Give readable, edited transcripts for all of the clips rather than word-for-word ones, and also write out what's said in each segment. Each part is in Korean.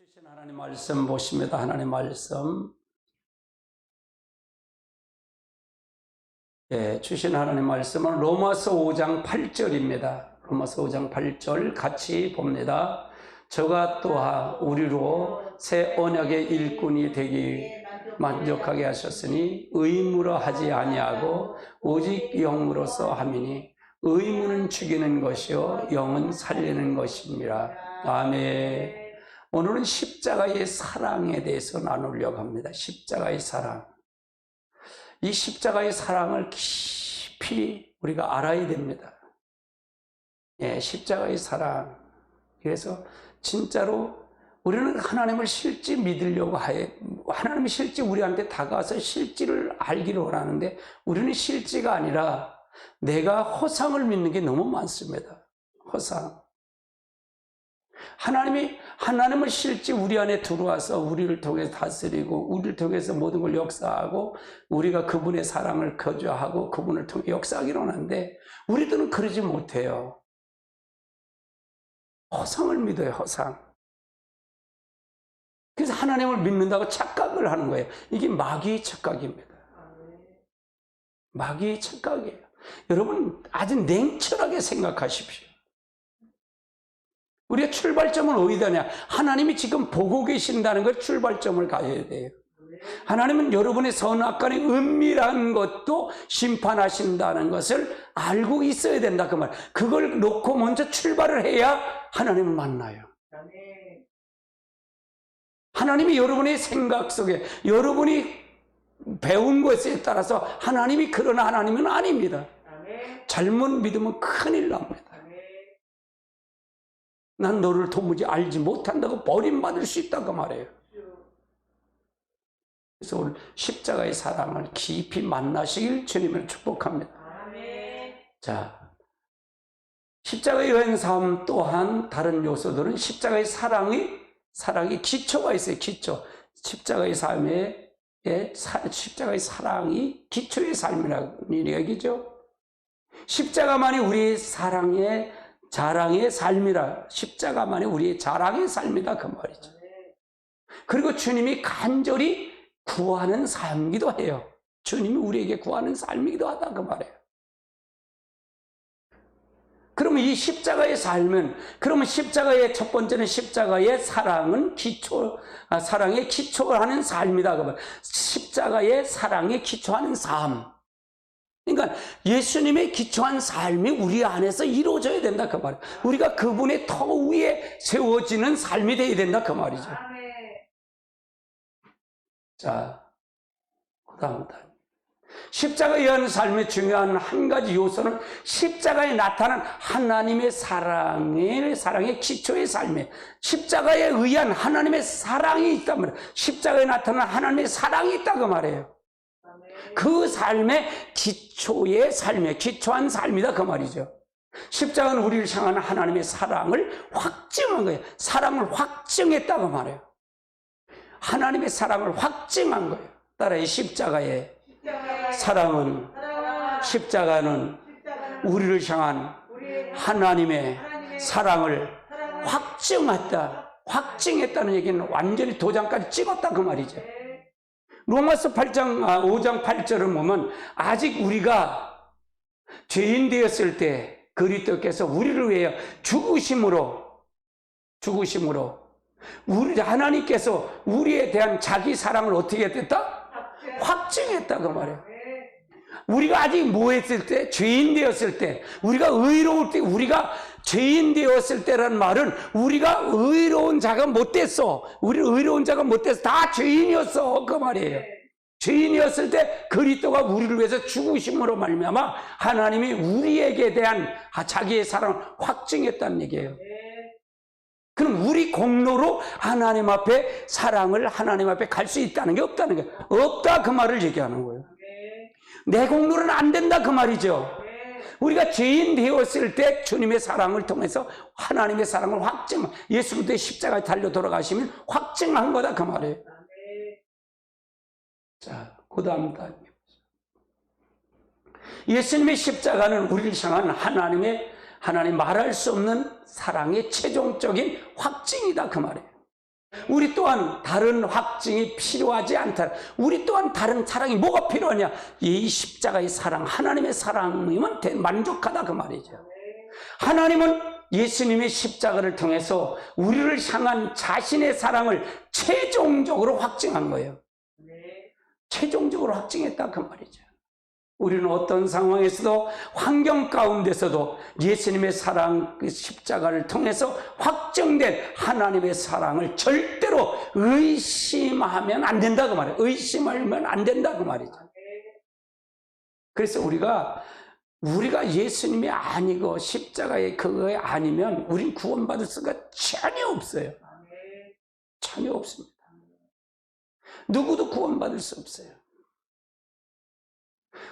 주신 하나님 말씀 보십니다. 하나님 말씀. 주신 하나님 말씀은 로마서 5장 8절입니다. 로마서 5장 8절 같이 봅니다. 저가 또한 우리로 새 언약의 일꾼이 되기 만족하게 하셨으니 의무로 하지 아니하고 오직 영으로서 함이니 의무는 죽이는 것이요 영은 살리는 것입니다. 아멘. 오늘은 십자가의 사랑에 대해서 나누려고 합니다. 십자가의 사랑. 이 십자가의 사랑을 깊이 우리가 알아야 됩니다. 십자가의 사랑. 그래서 진짜로 우리는 하나님을 실제 믿으려고 하나님이 실제 우리한테 다가와서 실제를 알기를 원하는데 우리는 실제가 아니라 내가 허상을 믿는 게 너무 많습니다. 허상. 하나님을 실제 우리 안에 들어와서 우리를 통해서 다스리고 우리를 통해서 모든 걸 역사하고 우리가 그분의 사랑을 거주하고 그분을 통해 역사하기로 하는데 우리들은 그러지 못해요. 허상을 믿어요. 허상. 그래서 하나님을 믿는다고 착각을 하는 거예요. 이게 마귀의 착각입니다. 마귀의 착각이에요. 여러분 아주 냉철하게 생각하십시오. 우리가 출발점은 어디다냐? 하나님이 지금 보고 계신다는 걸 출발점을 가져야 돼요. 하나님은 여러분의 선악간의 은밀한 것도 심판하신다는 것을 알고 있어야 된다 그 말. 그걸 놓고 먼저 출발을 해야 하나님을 만나요. 하나님이 여러분의 생각 속에 여러분이 배운 것에 따라서 하나님이 그런 하나님은 아닙니다. 잘못 믿으면 큰일 납니다. 난 너를 도무지 알지 못한다고 버림받을 수 있다고 말해요. 그래서 오늘 십자가의 사랑을 깊이 만나시길 주님을 축복합니다. 자, 십자가의 여행사함 또한 다른 요소들은 십자가의 사랑이 기초가 있어요. 기초. 십자가의 삶에 십자가의 사랑이 기초의 삶이라는 얘기죠. 십자가만이 우리의 자랑의 삶이라. 십자가만이 우리의 자랑의 삶이다 그 말이죠. 그리고 주님이 간절히 구하는 삶이기도 해요. 주님이 우리에게 구하는 삶이기도 하다 그 말이에요. 그러면 이 십자가의 삶은 그러면 십자가의 첫 번째는 십자가의 사랑은 사랑에 기초하는 삶이다 그 말이에요. 십자가의 사랑에 기초하는 삶. 그러니까 예수님의 기초한 삶이 우리 안에서 이루어져야 된다 그 말이에요. 우리가 그분의 터 위에 세워지는 삶이 되어야 된다 그 말이죠. 자, 그 다음 십자가에 의한 삶의 중요한 한 가지 요소는 십자가에 나타난 하나님의 사랑의 기초의 삶이에요. 십자가에 의한 하나님의 사랑이 있단 말이에요. 십자가에 나타난 하나님의 사랑이 있다고 말해요. 그 삶의 기초의 삶에 기초한 삶이다 그 말이죠. 십자가는 우리를 향한 하나님의 사랑을 확증한 거예요. 사랑을 확증했다고 말해요. 하나님의 사랑을 확증한 거예요. 따라해. 십자가는 우리를 향한 하나님의 사랑을 확증했다는 얘기는 완전히 도장까지 찍었다 그 말이죠. 로마서 5장 8절을 보면 아직 우리가 죄인 되었을 때 그리스도께서 우리를 위하여 죽으심으로 하나님께서 우리에 대한 자기 사랑을 어떻게 했다? 확증했다 그 말이에요. 우리가 아직 뭐 했을 때? 죄인 되었을 때, 우리가 의로울 때, 우리가 죄인 되었을 때라는 말은 우리가 의로운 자가 못 됐어. 다 죄인이었어 그 말이에요. 죄인이었을 때 그리스도가 우리를 위해서 죽으심으로 말미암아 하나님이 우리에게 대한 자기의 사랑을 확증했다는 얘기예요. 그럼 우리 공로로 하나님 앞에 갈 수 있다는 게 없다는 거예요. 없다 그 말을 얘기하는 거예요. 내 공로는 안 된다 그 말이죠. 우리가 죄인 되었을 때 주님의 사랑을 통해서 하나님의 사랑을 예수 그리스도의 십자가에 달려 돌아가시면 확증한 거다 그 말이에요. 자, 그 다음 예수님의 십자가는 우리를 향한 하나님 말할 수 없는 사랑의 최종적인 확증이다 그 말이에요. 우리 또한 다른 확증이 필요하지 않다. 우리 또한 다른 사랑이 뭐가 필요하냐? 이 십자가의 사랑, 하나님의 사랑이면 만족하다 그 말이죠. 하나님은 예수님의 십자가를 통해서 우리를 향한 자신의 사랑을 최종적으로 확증한 거예요. 최종적으로 확증했다 그 말이죠. 우리는 어떤 상황에서도 환경 가운데서도 예수님의 사랑, 그 십자가를 통해서 확정된 하나님의 사랑을 절대로 의심하면 안 된다 그 말이에요. 의심하면 안 된다 그 말이죠. 그래서 우리가 예수님이 아니고 십자가의 그거에 아니면 우린 구원받을 수가 전혀 없어요. 전혀 없습니다. 누구도 구원받을 수 없어요.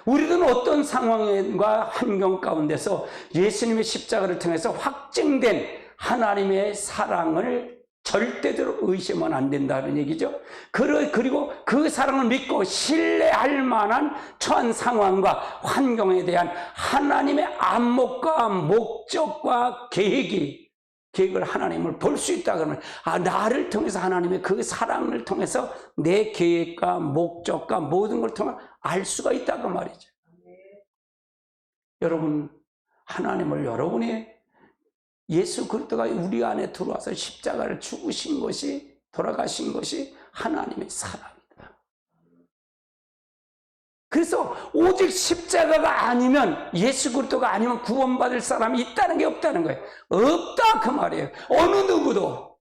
우리는 어떤 상황과 환경 가운데서 예수님의 십자가를 통해서 확증된 하나님의 사랑을 절대로 의심은 안 된다는 얘기죠. 그리고 그 사랑을 믿고 신뢰할 만한 처한 상황과 환경에 대한 하나님의 안목과 목적과 계획을 하나님을 볼 수 있다 그러면 나를 통해서 하나님의 그 사랑을 통해서 내 계획과 목적과 모든 걸 통해 알 수가 있다 그 말이죠. 여러분, 하나님을 여러분의 예수 그리스도가 우리 안에 들어와서 십자가를 죽으신 것이, 돌아가신 것이 하나님의 사랑이다. 그래서 오직 십자가가 아니면, 예수 그리스도가 아니면 구원받을 사람이 있다는 게 없다는 거예요. 없다 그 말이에요. 어느 누구도.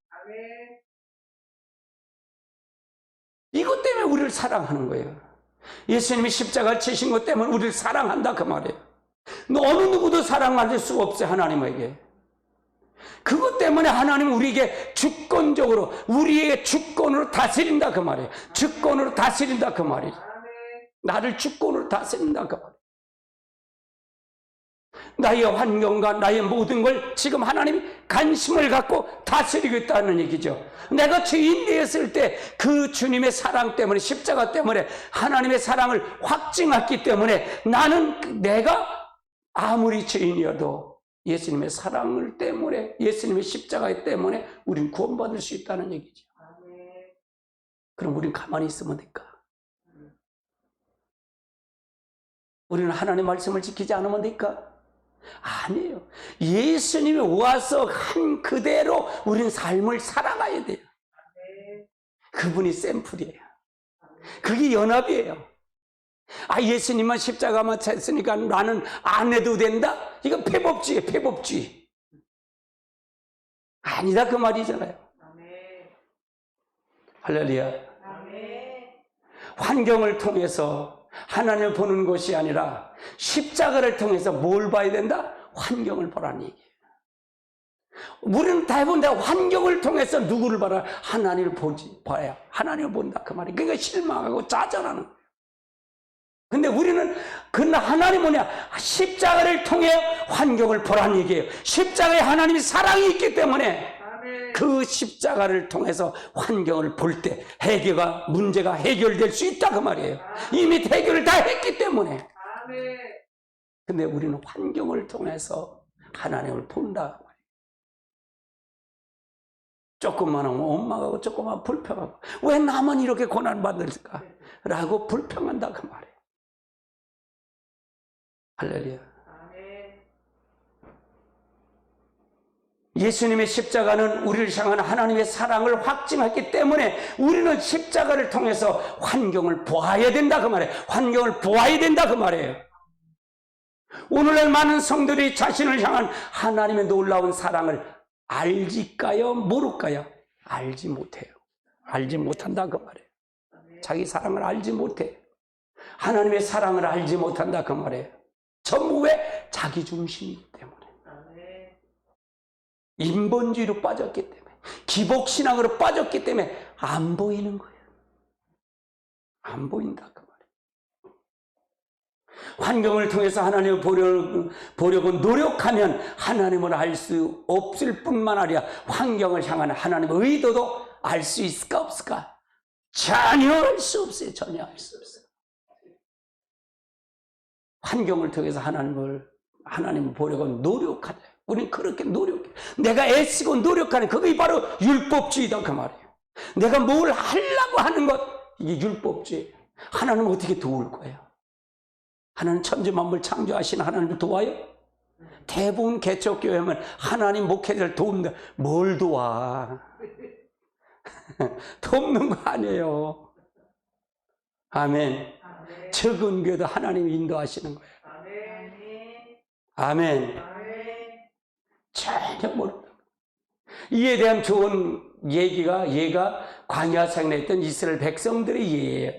이것 때문에 우리를 사랑하는 거예요. 예수님이 십자가를 치신 것 때문에 우리를 사랑한다 그 말이에요. 어느 누구도 사랑받을 수가 없어요, 하나님에게. 그것 때문에 하나님은 우리에게 주권적으로, 우리의 주권으로 다스린다 그 말이에요. 주권으로 다스린다 그 말이에요. 나를 주권으로 다스린다 그 말이에요. 나의 환경과 나의 모든 걸 지금 하나님이 관심을 갖고 다스리고 있다는 얘기죠. 내가 죄인 되었을 때 그 주님의 사랑 때문에, 십자가 때문에 하나님의 사랑을 확증했기 때문에 내가 아무리 죄인이어도 예수님의 사랑을 때문에, 예수님의 십자가 때문에 우린 구원받을 수 있다는 얘기죠. 그럼 우린 가만히 있으면 될까? 우리는 하나님의 말씀을 지키지 않으면 될까? 아니에요. 예수님이 와서 한 그대로 우린 삶을 살아가야 돼요. 그분이 샘플이에요. 그게 연합이에요. 예수님만 십자가만 쳤으니까 나는 안 해도 된다? 이건 폐법주의예요, 폐법주의. 아니다 그 말이잖아요. 할렐루야. 환경을 통해서 하나님을 보는 것이 아니라 십자가를 통해서 뭘 봐야 된다? 환경을 보라는 얘기예요. 우리는 대부분 다 환경을 통해서 누구를 봐라? 하나님을 봐야 하나님을 본다 그 말이에요. 그러니까 실망하고 좌절하는 거예요. 근데 우리는 하나님 뭐냐? 십자가를 통해 환경을 보라는 얘기예요. 십자가에 하나님의 사랑이 있기 때문에 그 십자가를 통해서 환경을 볼 때 문제가 해결될 수 있다 그 말이에요. 이미 해결을 다 했기 때문에. 근데 우리는 환경을 통해서 하나님을 본다 그 말이에요. 조금만 하면 원망하고 조금만 불평하고 왜 나만 이렇게 고난받을까? 라고 불평한다 그 말이에요. 할렐루야. 예수님의 십자가는 우리를 향한 하나님의 사랑을 확증했기 때문에 우리는 십자가를 통해서 환경을 보아야 된다 그 말이에요. 환경을 보아야 된다 그 말이에요. 오늘날 많은 성도들이 자신을 향한 하나님의 놀라운 사랑을 알지까요? 모를까요? 알지 못해요. 알지 못한다 그 말이에요. 자기 사랑을 알지 못해. 하나님의 사랑을 알지 못한다 그 말이에요. 전부 왜? 자기 중심이기 때문에. 인본주의로 빠졌기 때문에, 기복신앙으로 빠졌기 때문에 안 보이는 거예요. 안 보인다 그 말이에요. 환경을 통해서 하나님을 보려고 노력하면 하나님을 알 수 없을 뿐만 아니라 환경을 향한 하나님의 의도도 알 수 있을까 없을까? 전혀 알 수 없어요. 전혀 알 수 없어요. 환경을 통해서 하나님을 보려고 노력하자. 우리는 그렇게 노력해. 내가 애쓰고 노력하는 그게 바로 율법주의다 그 말이에요. 내가 뭘 하려고 하는 것, 이게 율법주의. 하나님 어떻게 도울 거예요? 하나님 천지만물 창조하신 하나님을 도와요? 대부분 개척교회는 하나님 목회자를 도운다. 뭘 도와? 돕는 거 아니에요. 아멘. 적은 교회도 하나님이 인도하시는 거예요. 아멘. 전혀 모른다. 이에 대한 좋은 얘가 광야 생활에 있던 이스라엘 백성들의 예예요.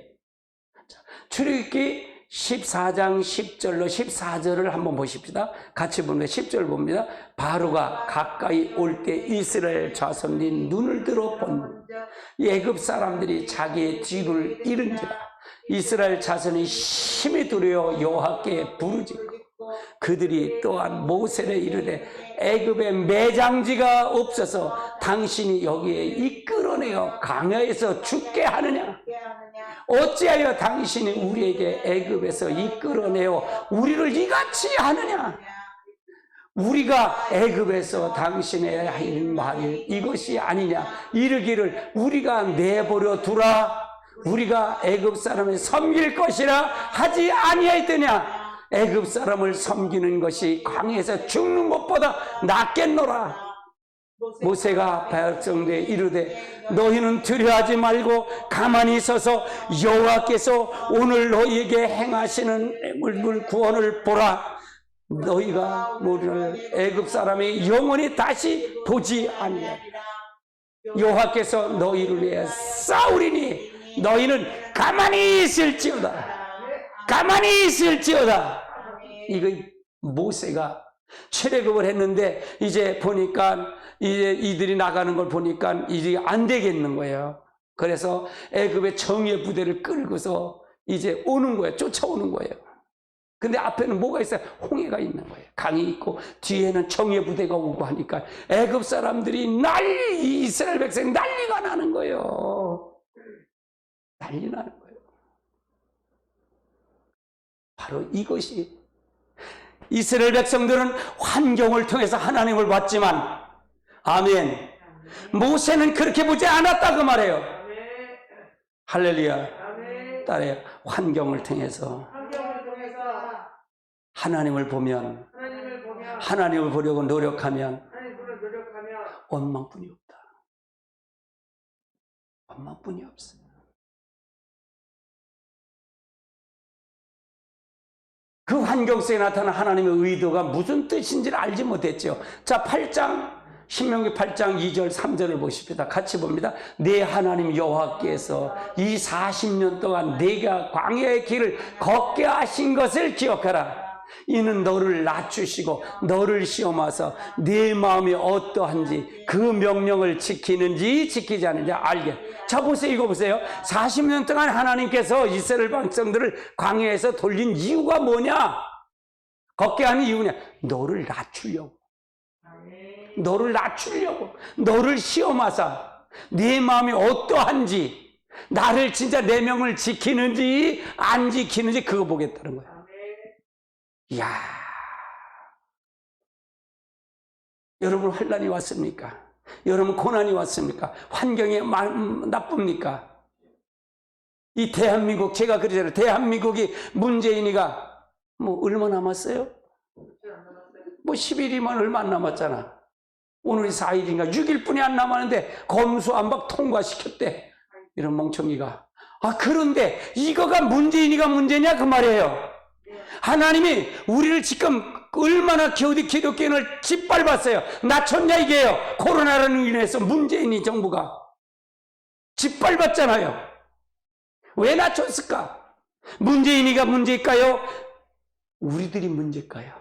출애굽기 14장 10절로 14절을 한번 보십시다. 같이 보면 10절 봅니다. 바로가 가까이 올 때 이스라엘 자손이 눈을 들어 본 애굽 사람들이 자기의 뒤를 잃은지라. 이스라엘 자손이 심히 두려워 여호와께 부르짖고 그들이 또한 모세를 이르되 애굽에 매장지가 없어서 당신이 여기에 이끌어내어 광야에서 죽게 하느냐? 어찌하여 당신이 우리에게 애굽에서 이끌어내어 우리를 이같이 하느냐? 우리가 애굽에서 당신의 한 말이 이것이 아니냐? 이르기를 우리가 내버려 두라. 우리가 애굽 사람을 섬길 것이라 하지 아니하였더냐? 애굽 사람을 섬기는 것이 광야에서 죽는 것보다 낫겠노라. 모세가 백성들에 이르되 너희는 두려워하지 말고 가만히 서서 여호와께서 오늘 너희에게 행하시는 물 구원을 보라. 너희가 모르는 애굽 사람이 영원히 다시 보지 아니하리라. 여호와께서 너희를 위해 싸우리니 너희는 가만히 있을지어다. 가만히 있을지어다. 이거 모세가 출애굽을 했는데 이제 보니까 이제 이들이 나가는 걸 보니까 이제 안 되겠는 거예요. 그래서 애굽의 정예 부대를 끌고서 이제 오는 거예요. 쫓아오는 거예요. 근데 앞에는 뭐가 있어요? 홍해가 있는 거예요. 강이 있고 뒤에는 정예 부대가 오고 하니까 애굽 사람들이 이스라엘 백성이 난리가 나는 거예요. 난리 나는 거예요. 바로 이것이 이스라엘 백성들은 환경을 통해서 하나님을 봤지만 아멘. 모세는 그렇게 보지 않았다 그 말이에요. 할렐루야. 따라요. 환경을 통해서 하나님을 보면 하나님을 보려고 노력하면 원망뿐이 없다. 원망뿐이 없어요. 그 환경 속에 나타난 하나님의 의도가 무슨 뜻인지를 알지 못했죠. 자, 8장 신명기 8장 2절 3절을 보십시다. 같이 봅니다. 내 하나님 여호와께서 이 40년 동안 내가 광야의 길을 걷게 하신 것을 기억하라. 이는 너를 낮추시고 너를 시험하사 네 마음이 어떠한지 그 명령을 지키는지 지키지 않는지 알게. 자, 보세요. 이거 보세요. 40년 동안 하나님께서 이스라엘 백성들을 광야에서 돌린 이유가 뭐냐? 걷게 하는 이유냐? 너를 낮추려고. 너를 낮추려고. 너를 시험하사 네 마음이 어떠한지, 나를 진짜 내 명을 지키는지 안 지키는지 그거 보겠다는 거예요. 이야, 여러분 환난이 왔습니까? 여러분 고난이 왔습니까? 환경이 나쁩니까? 이 대한민국, 제가 그러잖아요. 대한민국이 문재인이가 뭐 얼마 남았어요? 뭐 10일이면 얼마 안 남았잖아. 오늘이 4일인가 6일뿐이 안 남았는데 검수안박 통과시켰대. 이런 멍청이가. 아, 그런데 이거가 문재인이가 문제냐 그 말이에요. 하나님이 우리를 지금 얼마나 기독교인을 짓밟았어요. 낮췄냐 이게요. 코로나로 인해서 문재인이 정부가 짓밟았잖아요. 왜 낮췄을까? 문재인이가 문제일까요? 우리들이 문제일까요?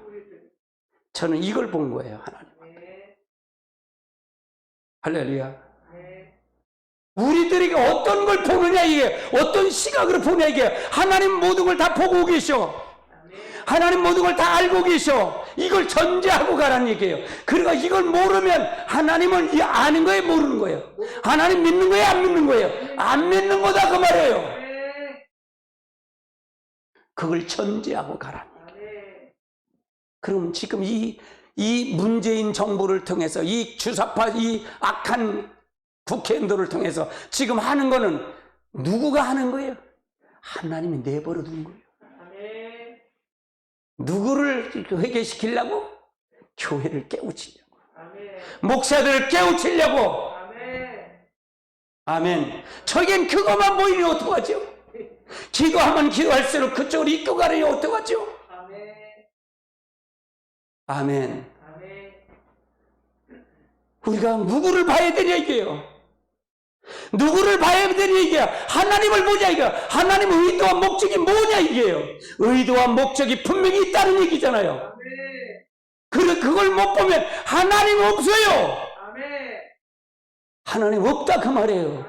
저는 이걸 본 거예요. 하나님. 할렐루야. 우리들이 어떤 걸 보느냐 이게, 어떤 시각으로 보느냐 이게. 하나님 모든 걸 다 보고 계셔. 하나님 모든 걸 다 알고 계셔. 이걸 전제하고 가라는 얘기예요. 그러니까 이걸 모르면 하나님을 아는 거예요, 모르는 거예요? 하나님 믿는 거예요, 안 믿는 거예요? 안 믿는 거다 그 말이에요. 그걸 전제하고 가라는 얘기예요. 그럼 지금 이 문재인 정부를 통해서 이 주사파, 이 악한 국회의원들을 통해서 지금 하는 거는 누구가 하는 거예요? 하나님이 내버려 둔 거예요. 누구를 회개시키려고? 교회를 깨우치려고. 목사들을 깨우치려고. 아멘. 저겐 그것만 보이니 어떡하죠? 기도하면 기도할수록 그쪽으로 이끌어가려니 어떡하죠? 아멘. 우리가 누구를 봐야 되냐 이게요. 누구를 봐야 되냐 이게요. 하나님을 보자 이게요. 하나님의 의도와 목적이 뭐냐 이게요. 의도와 목적이 분명히 있다는 얘기잖아요. 그걸 못 보면 하나님 없어요. 하나님 없다 그 말이에요.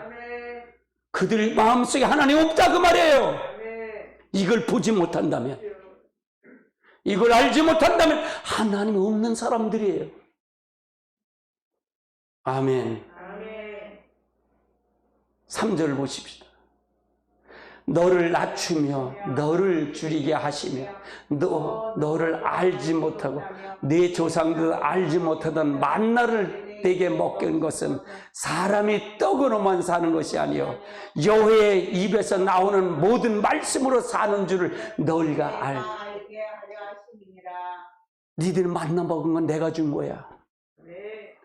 그들 마음속에 하나님 없다 그 말이에요. 이걸 보지 못한다면, 이걸 알지 못한다면 하나님 없는 사람들이에요. 아멘. 3절 보십시다. 너를 낮추며 너를 줄이게 하시며 너를 알지 못하고 내 조상들 알지 못하던 만나를 내게 먹인 것은 사람이 떡으로만 사는 것이 아니요 여호와의 입에서 나오는 모든 말씀으로 사는 줄을 너희가 알게 하려 하심이니라. 니들 만나 먹은 건 내가 준 거야.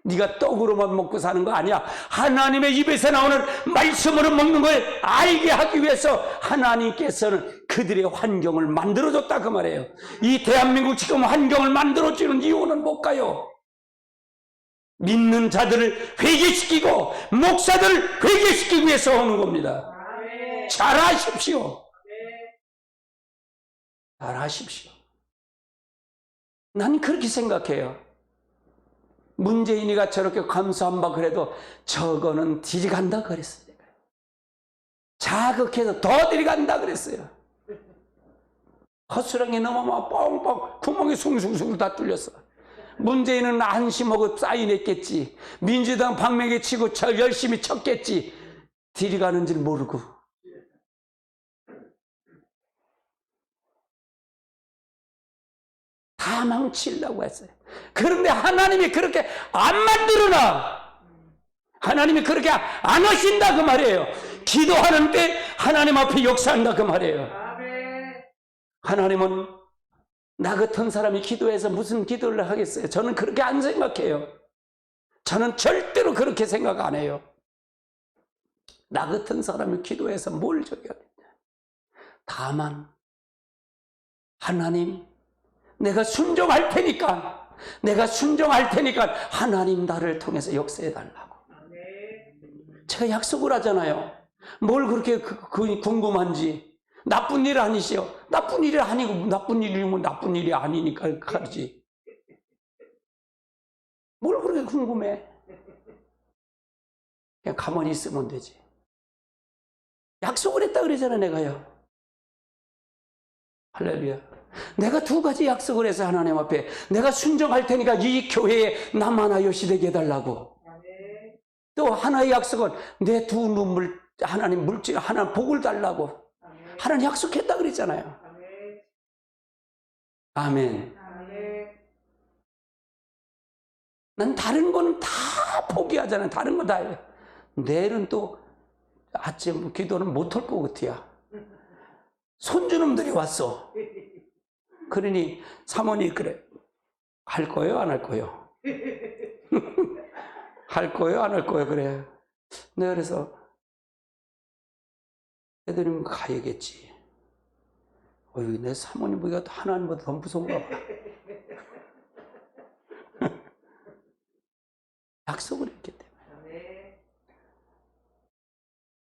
네가 떡으로만 먹고 사는 거 아니야. 하나님의 입에서 나오는 말씀으로 먹는 걸 알게 하기 위해서 하나님께서는 그들의 환경을 만들어줬다 그 말이에요. 이 대한민국 지금 환경을 만들어주는 이유는 뭘까요? 믿는 자들을 회개시키고 목사들을 회개시키기 위해서 오는 겁니다. 잘하십시오. 잘하십시오. 난 그렇게 생각해요. 문재인이가 저렇게 감수한 바 그래도 저거는 들이간다 그랬어요. 자극해서 더 들이간다 그랬어요. 헛수렁이 넘어만 뻥뻥 구멍이 숭숭숭 다 뚫렸어. 문재인은 안심하고 사인했겠지. 민주당 방맹이 치고 열심히 쳤겠지. 들이가는 줄 모르고. 다 망치려고 했어요. 그런데 하나님이 그렇게 안 만들어놔. 하나님이 그렇게 안 하신다 그 말이에요. 기도하는 때 하나님 앞에 역사한다 그 말이에요. 하나님은 나 같은 사람이 기도해서 무슨 기도를 하겠어요? 저는 그렇게 안 생각해요. 저는 절대로 그렇게 생각 안 해요. 나 같은 사람이 기도해서 뭘 줘야 되냐. 다만 하나님 내가 순종할 테니까 하나님 나를 통해서 역사해 달라고. 제가 약속을 하잖아요. 뭘 그렇게 궁금한지. 나쁜 일 아니시요. 나쁜 일이 아니고 나쁜 일이면 나쁜 일이 아니니까 하지. 뭘 그렇게 궁금해. 그냥 가만히 있으면 되지. 약속을 했다 그러잖아 내가요. 할렐루야. 내가 2가지 약속을 해서 하나님 앞에 내가 순종할 테니까 이 교회에 나만 하여시되게 해달라고. 또 하나의 약속은 내 2 눈물 하나님 물질 하나 복을 달라고. 하나님 약속했다 그랬잖아요. 아멘. 난 다른 거는 다 포기하잖아요. 다른 거 다 해요. 내일은 또 아침 기도는 못할 것 같아요. 손주놈들이 왔어. 그러니 사모님 그래. 할 거예요? 안 할 거예요? 할 거예요? 안 할 거예요? 그래. 내가 그래서 애들이면 가야겠지. 어휴, 내 사모님 보기가 하나님보다 더 무서운가 봐. 약속을 했기 때문에.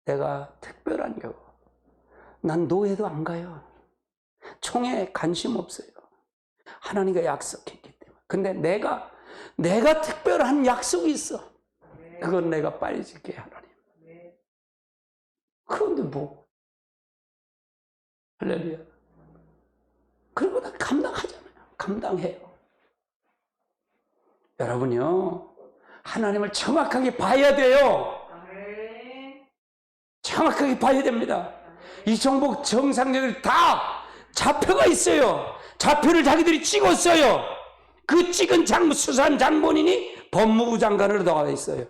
내가 특별한 경우. 난 노예도 안 가요. 총에 관심 없어요. 하나님과 약속했기 때문에. 근데 내가 특별한 약속이 있어. 그건 내가 빨리 지게 하나님. 그런데 뭐. 할렐루야. 그리고 다 감당하잖아요. 감당해요. 여러분요. 하나님을 정확하게 봐야 돼요. 정확하게 봐야 됩니다. 이종복 정상들이 다 좌표가 있어요. 좌표를 자기들이 찍었어요. 그 찍은 수산 장본인이 법무부 장관으로 나와 있어요.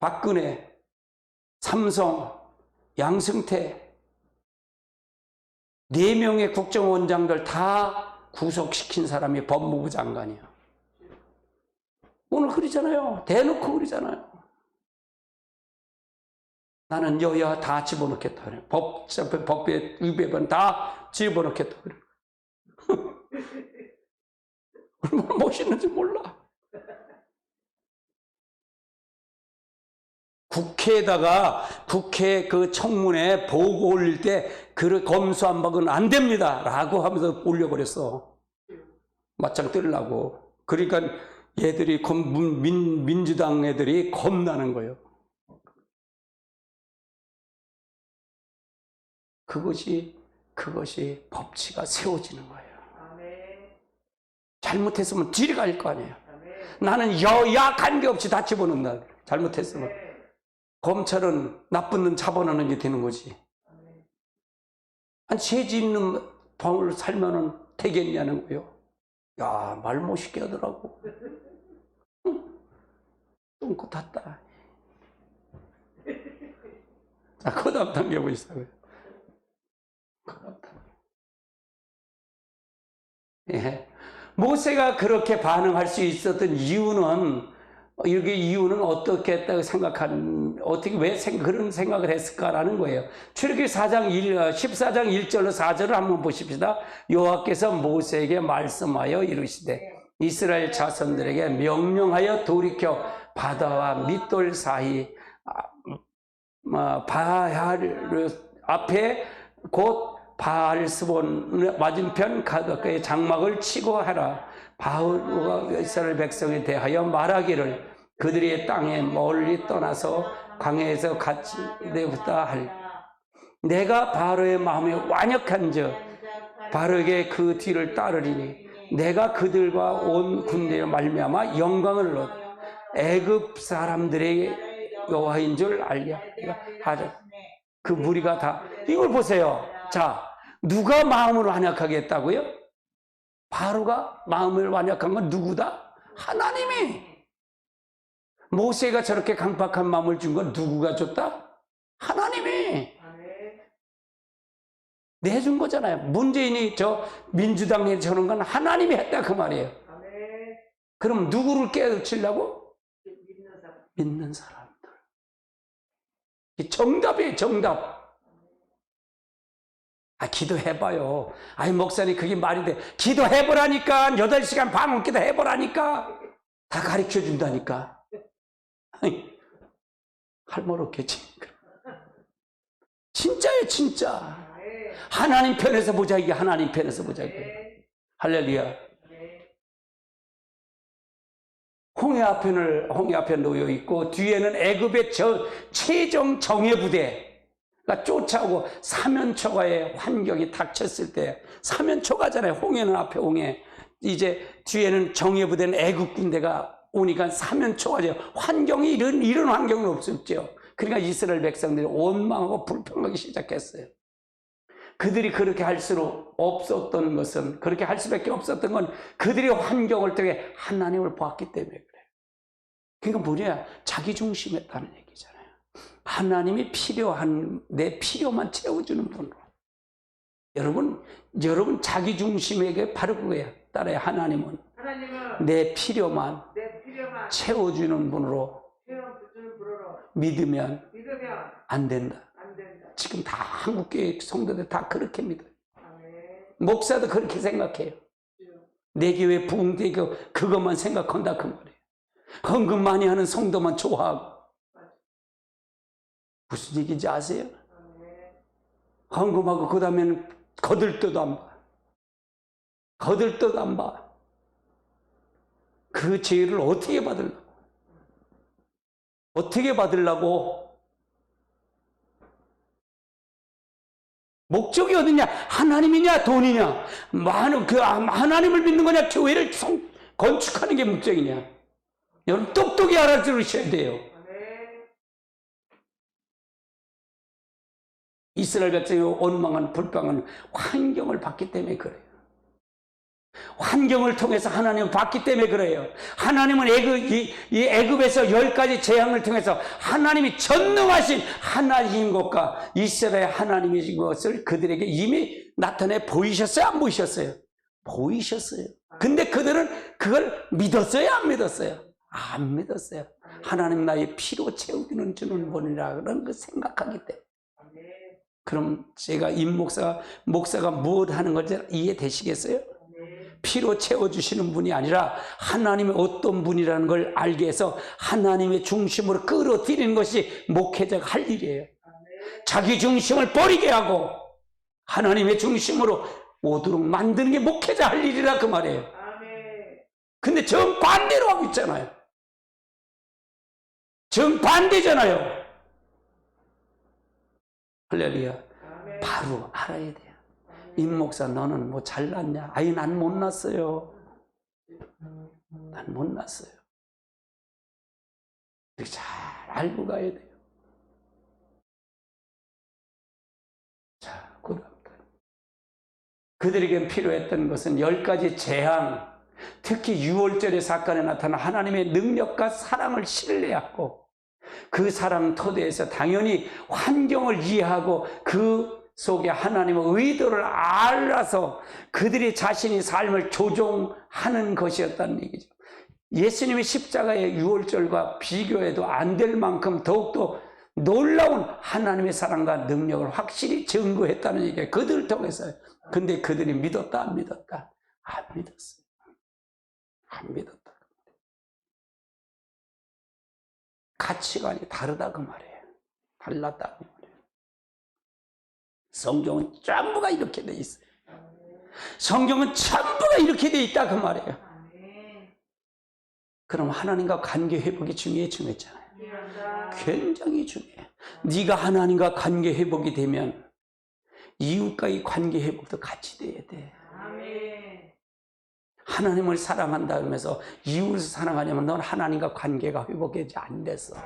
박근혜, 삼성, 양승태 4명의 국정원장들 다 구속시킨 사람이 법무부 장관이야. 오늘 그러잖아요. 대놓고 그러잖아요. 나는 여야 다 집어넣겠다 그래. 법에 위배반 다 집어넣겠다 그래. 얼마나 멋있는지 몰라. 국회에다가 국회 그 청문회 보고 올릴 때 그 검수 안 받으면 안 됩니다 라고 하면서 올려버렸어. 맞짱 뜨려고. 그러니까 얘들이 민주당 애들이 겁나는 거예요. 그것이 법치가 세워지는 거예요. 잘못했으면 뒤를 갈 거 아니에요. 나는 여야 관계없이 다 집어넣는다. 잘못했으면. 검찰은 나쁜 놈 잡아넣는 게 되는 거지. 한 죄지 있는 방을 살면은 되겠냐는 거예요. 야, 말 못시게 하더라고. 똥꼬 탔다. 자, 그 다음 단계 보시자고요. 예. 모세가 그렇게 반응할 수 있었던 이유는 이유는 어떻게 했다고 어떻게 왜 그런 생각을 했을까라는 거예요. 출애굽기 14장 1절로 4절을 한번 보십시다. 여호와께서 모세에게 말씀하여 이르시되 이스라엘 자손들에게 명령하여 돌이켜 바다와 밑돌 사이 바알 앞에 곧 바알스본 맞은편 가까이 장막을 치고 하라. 바울과 이스라엘 백성에 대하여 말하기를 그들이 땅에 멀리 떠나서 광야에서 같이 내었다 할 내가 바로의 마음에 완역한즉 바로에게 그 뒤를 따르리니 내가 그들과 온 군대에 말미암아 영광을 얻어 애굽 사람들의 여호와인 줄 알려 하자. 그 무리가 다 이걸 보세요. 자, 누가 마음을 완역하게 했다고요? 바로가 마음을 완역한 건 누구다? 하나님이. 모세가 저렇게 강팍한 마음을 준 건 누구가 줬다? 하나님이 내준 거잖아요. 문재인이 민주당이 저런 건 하나님이 했다 그 말이에요. 그럼 누구를 깨우치려고? 믿는 사람들. 정답이에요, 정답. 기도해봐요. 아니, 목사님, 그게 말이 돼. 기도해보라니까. 8시간 방언 기도 해보라니까. 다 가르쳐 준다니까. 할 말 없겠지. 진짜예요, 진짜. 하나님 편에서 보자, 이게 하나님 편에서 보자. 할렐루야. 홍해 앞에 놓여 있고, 뒤에는 애굽의 최종 정예부대. 그러니까 쫓아오고 사면초가의 환경이 닥쳤을 때 사면초가잖아요. 홍해는 앞에 홍해. 이제 뒤에는 정예부대는 애국 군대가 오니까 사면초가죠. 환경이 이런 환경은 없었죠. 그러니까 이스라엘 백성들이 원망하고 불평하기 시작했어요. 그들이 그렇게 할 수밖에 없었던 건 그들의 환경을 통해 하나님을 보았기 때문에 그래요. 그러니까 뭐냐? 자기 중심했다는 얘기잖아요. 하나님이 필요한 내 필요만 채워주는 분으로. 여러분 자기 중심에게 바로 그거예요. 따라요. 하나님은 내 필요만 채워주는 분으로 믿으면 안 된다. 지금 다 한국교회 성도들 다 그렇게 믿어요. 목사도 그렇게 생각해요. 내 교회 부흥되고 그것만 생각한다 그 말이에요. 헌금 많이 하는 성도만 좋아하고. 무슨 얘기인지 아세요? 헌금하고 그 다음에는 거들떠도 안 봐. 거들떠도 안 봐. 그 죄를 어떻게 받으려고? 어떻게 받으려고? 목적이 어디냐? 하나님이냐 돈이냐? 하나님을 믿는 거냐? 교회를 건축하는 게 목적이냐? 여러분 똑똑히 알아들으셔야 돼요. 이스라엘 백성이 원망한 불평한 환경을 봤기 때문에 그래요. 환경을 통해서 하나님을 봤기 때문에 그래요. 하나님은 애굽에서 10가지 재앙을 통해서 하나님이 전능하신 하나님인 것과 이스라엘 하나님인 것을 그들에게 이미 나타내 보이셨어요? 안 보이셨어요? 보이셨어요. 근데 그들은 그걸 믿었어요? 안 믿었어요? 안 믿었어요. 하나님 나의 피로 채우기는 주는 분이라 그런 거 생각하기 때문에. 그럼 제가 임 목사가 무엇 하는 건지 이해되시겠어요? 피로 채워주시는 분이 아니라 하나님의 어떤 분이라는 걸 알게 해서 하나님의 중심으로 끌어들이는 것이 목회자가 할 일이에요. 자기 중심을 버리게 하고 하나님의 중심으로 오도록 만드는 게 목회자 할 일이라 그 말이에요. 근데 정반대로 하고 있잖아요. 정반대잖아요. 할렐루야. 바로 알아야 돼요. 임 목사 너는 뭐 잘났냐? 아니 난 못났어요. 난 못났어요. 잘 알고 가야 돼요. 자, 그다음부터 그들에게 필요했던 것은 10가지 재앙, 특히 6월절의 사건에 나타난 하나님의 능력과 사랑을 신뢰하고 그 사랑 토대에서 당연히 환경을 이해하고 그 속에 하나님의 의도를 알아서 그들이 자신의 삶을 조종하는 것이었다는 얘기죠. 예수님의 십자가의 6월절과 비교해도 안 될 만큼 더욱더 놀라운 하나님의 사랑과 능력을 확실히 증거했다는 얘기예요. 그들을 통해서요. 근데 그들이 믿었다 안 믿었다? 안 믿었어요. 안 믿었다. 가치관이 다르다 그 말이에요. 달랐다 그 말이에요. 성경은 전부가 이렇게 돼 있어요. 성경은 전부가 이렇게 돼 있다 그 말이에요. 그럼 하나님과 관계 회복이 중요했잖아요. 굉장히 중요해요. 네가 하나님과 관계 회복이 되면 이웃과의 관계 회복도 같이 돼야 돼. 하나님을 사랑한다 하면서 이웃을 사랑하냐면 넌 하나님과 관계가 회복되지 안 됐어.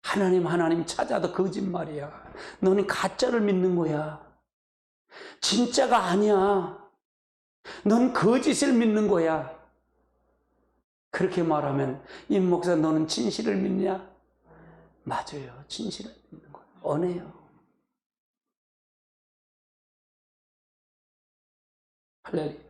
하나님 찾아도 거짓말이야. 너는 가짜를 믿는 거야. 진짜가 아니야. 넌 거짓을 믿는 거야. 그렇게 말하면 임 목사 너는 진실을 믿냐? 맞아요. 진실을 믿는 거야. 언해요. 할렐루야.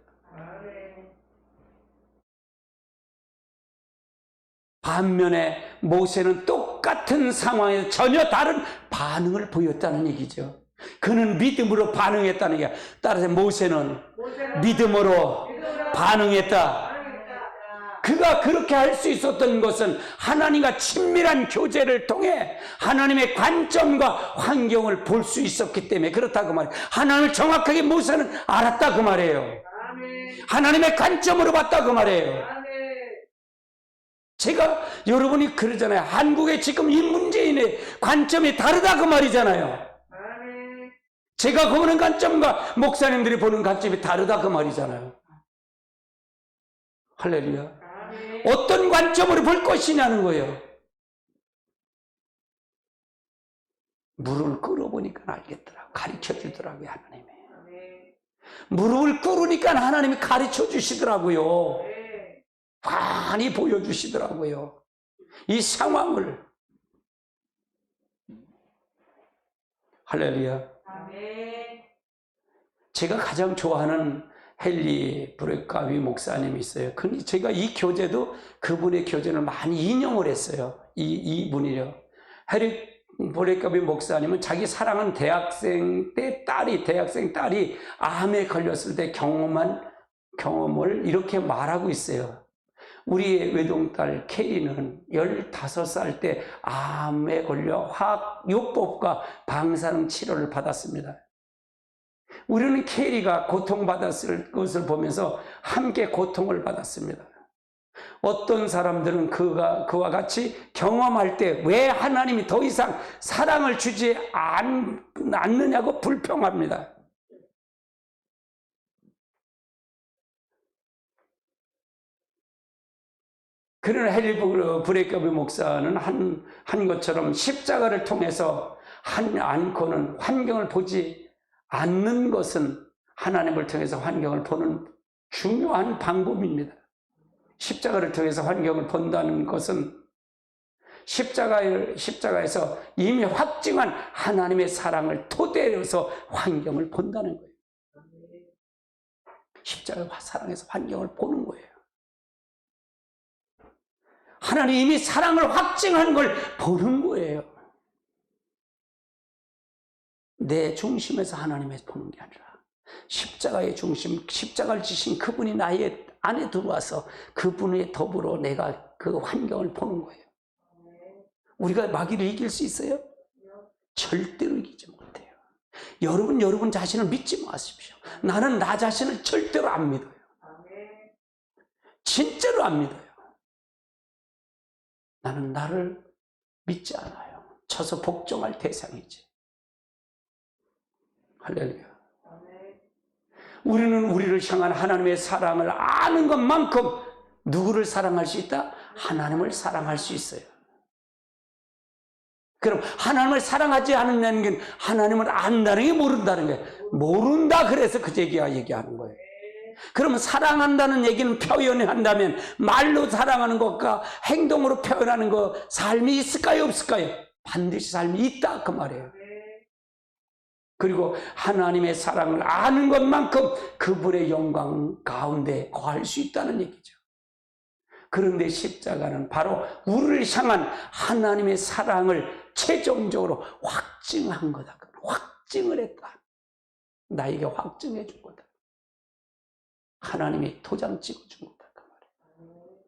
반면에 모세는 똑같은 상황에서 전혀 다른 반응을 보였다는 얘기죠. 그는 믿음으로 반응했다는 얘기야. 따라서 모세는 믿음으로 반응했다. 그가 그렇게 할 수 있었던 것은 하나님과 친밀한 교제를 통해 하나님의 관점과 환경을 볼 수 있었기 때문에 그렇다고 말이에요. 하나님을 정확하게 모세는 알았다 그 말이에요. 하나님의 관점으로 봤다 그 말이에요. 제가 여러분이 그러잖아요. 한국의 지금 이 문재인의 관점이 다르다 그 말이잖아요. 제가 보는 관점과 목사님들이 보는 관점이 다르다 그 말이잖아요. 할렐루야. 어떤 관점으로 볼 것이냐는 거예요. 무릎을 꿇어보니까 알겠더라고요. 가르쳐주더라고요. 하나님이. 무릎을 꿇으니까 하나님이 가르쳐주시더라고요. 많이 보여주시더라고요. 이 상황을. 할렐루야. 제가 가장 좋아하는 헨리 브레카비 목사님이 있어요. 제가 이 교재도 그분의 교재를 많이 인용을 했어요. 이분이요. 헨리 브레카비 목사님은 자기 사랑하는 대학생 딸이 암에 걸렸을 때 경험한 경험을 이렇게 말하고 있어요. 우리의 외동딸 케리는 15살 때 암에 걸려 화학요법과 방사능 치료를 받았습니다. 우리는 케리가 고통받았을 것을 보면서 함께 고통을 받았습니다. 어떤 사람들은 그와 같이 경험할 때 왜 하나님이 더 이상 사랑을 주지 않느냐고 불평합니다. 그러나 헨리 브레이커비 목사는 한 것처럼 십자가를 통해서 않고는 환경을 보지 않는 것은 하나님을 통해서 환경을 보는 중요한 방법입니다. 십자가를 통해서 환경을 본다는 것은 십자가에서 이미 확증한 하나님의 사랑을 토대로서 환경을 본다는 거예요. 십자가와 사랑에서 환경을 보는 거예요. 하나님이 이미 사랑을 확증한 걸 보는 거예요. 내 중심에서 하나님을 보는 게 아니라 십자가의 중심, 십자가를 지신 그분이 나의 안에 들어와서 그분의 더불어 내가 그 환경을 보는 거예요. 우리가 마귀를 이길 수 있어요? 절대로 이기지 못해요. 여러분 자신을 믿지 마십시오. 나는 나 자신을 절대로 안 믿어요. 진짜로 안 믿어요. 나는 나를 믿지 않아요. 쳐서 복종할 대상이지. 할렐루야. 우리는 우리를 향한 하나님의 사랑을 아는 것만큼 누구를 사랑할 수 있다? 하나님을 사랑할 수 있어요. 그럼 하나님을 사랑하지 않는다는 게 하나님을 안다는 게 모른다는 거예요. 모른다 그래서 그 얘기하는 거예요. 그러면 사랑한다는 얘기는 표현한다면 말로 사랑하는 것과 행동으로 표현하는 것 삶이 있을까요? 없을까요? 반드시 삶이 있다 그 말이에요. 그리고 하나님의 사랑을 아는 것만큼 그분의 영광 가운데 거할 수 있다는 얘기죠. 그런데 십자가는 바로 우리를 향한 하나님의 사랑을 최종적으로 확증한 거다. 확증을 했다. 나에게 확증해 준 거다. 하나님이 도장 찍어준 거다. 그 말이에요.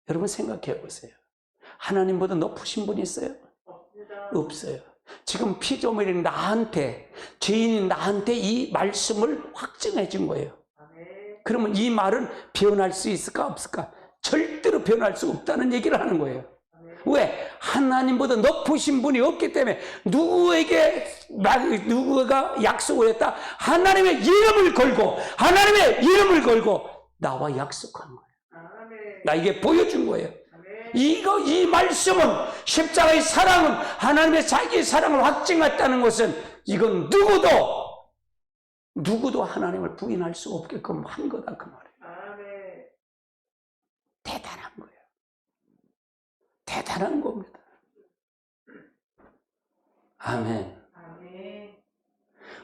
여러분 생각해 보세요. 하나님보다 높으신 분이 있어요? 없어요. 지금 피조물인 나한테, 죄인인 나한테 이 말씀을 확증해 준 거예요. 그러면 이 말은 변할 수 있을까 없을까? 절대로 변할 수 없다는 얘기를 하는 거예요. 왜? 하나님보다 높으신 분이 없기 때문에 누구가 약속을 했다? 하나님의 이름을 걸고 나와 약속한 거예요. 나에게 보여준 거예요. 이 말씀은 십자가의 사랑은 하나님의 자기의 사랑을 확증했다는 것은 이건 누구도 하나님을 부인할 수 없게끔 한 거다 그 말이에요. 대단한 거예요. 대단한 겁니다. 아멘.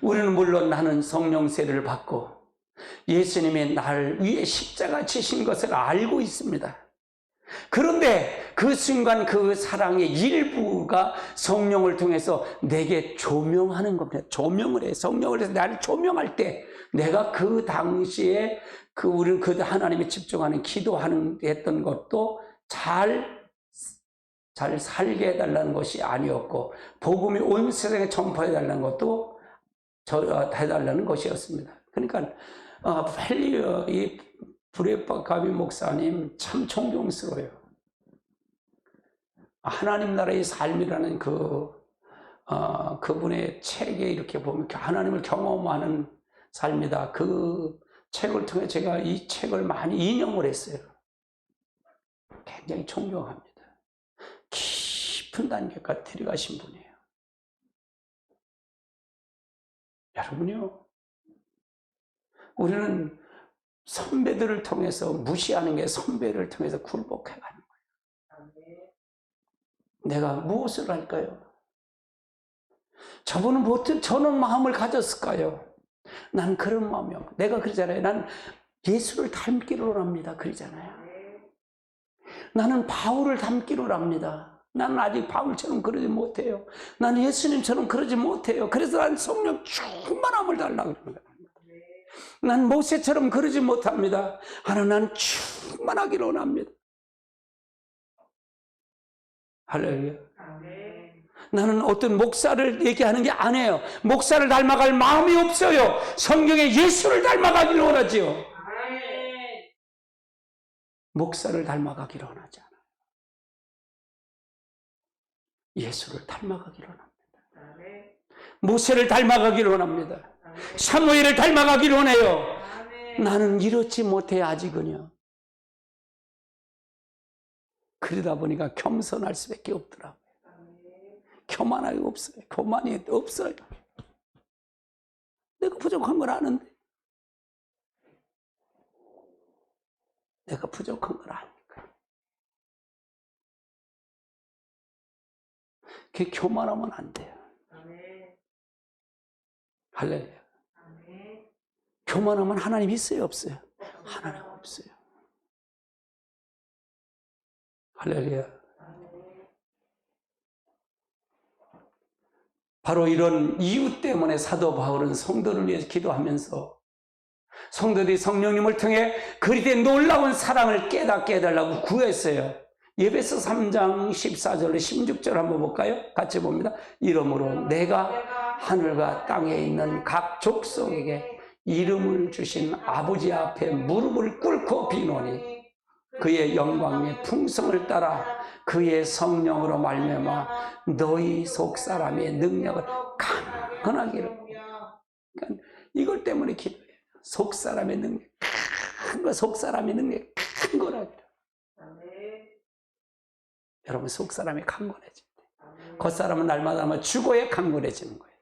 우리는 물론 나는 성령 세례를 받고 예수님의 날 위에 십자가 지신 것을 알고 있습니다. 그런데 그 순간 그 사랑의 일부가 성령을 통해서 내게 조명하는 겁니다. 조명을 해. 성령을 해서 나를 조명할 때 내가 그 당시에 우리 하나님에 집중하는 했던 것도 잘 살게 해달라는 것이 아니었고 복음이 온 세상에 전파해달라는 것도 해달라는 것이었습니다. 그러니까 이 브레파카비 목사님 참 존경스러워요. 하나님 나라의 삶이라는 그분의 책에 이렇게 보면 하나님을 경험하는 삶이다. 그 책을 통해 제가 이 책을 많이 인용을 했어요. 굉장히 존경합니다. 깊은 단계까지 들어가신 분이에요. 여러분요, 우리는 선배들을 통해서 무시하는 게 선배를 통해서 굴복해 가는 거예요. 내가 무엇을 할까요? 저분은 저런 마음을 가졌을까요? 난 그런 마음이 없고, 내가 그러잖아요. 난 예수를 닮기로 합니다. 그러잖아요. 나는 바울을 닮기로 합니다. 나는 아직 바울처럼 그러지 못해요. 나는 예수님처럼 그러지 못해요. 그래서 난 성령 충만함을 달라고 그러는 거예요. 난 모세처럼 그러지 못합니다. 하나님, 난 충만하기를 원합니다. 할렐루야. 나는 어떤 목사를 얘기하는 게 아니에요. 목사를 닮아갈 마음이 없어요. 성경에 예수를 닮아가기를 원하지요. 목사를 닮아가기를 원하지 않아요. 예수를 닮아가기를 원합니다. 모세를 닮아가기를 원합니다. 사무엘을 닮아가기를 원해요. 나는 이렇지 못해 아직은요. 그러다 보니까 겸손할 수밖에 없더라고요. 교만하기 없어요. 교만이 없어요. 내가 부족한 걸 아는데 내가 부족한 걸 아니까. 그게 교만하면 안 돼요. 할렐루야. 교만하면 하나님 있어요, 없어요? 하나님 없어요. 할렐루야. 바로 이런 이유 때문에 사도 바울은 성도를 위해서 기도하면서 성도들이 성령님을 통해 그리스도의 놀라운 사랑을 깨닫게 해달라고 구했어요. 에베소 3장 14절로 16절 한번 볼까요? 같이 봅니다. 이러므로 내가 하늘과 땅에 있는 각 족속에게 이름을 주신 아버지 앞에 무릎을 꿇고 비노니 그의 영광의 풍성을 따라 그의 성령으로 말미암아 너희 속사람의 능력을 강건하기를. 그러니까 이걸 때문에 기도해요. 속사람의 능력, 큰 거, 속사람의 능력 강건하기를. 여러분, 속사람이 강건해집니다. 겉사람은 날마다 아마 죽어야 강건해지는 거예요.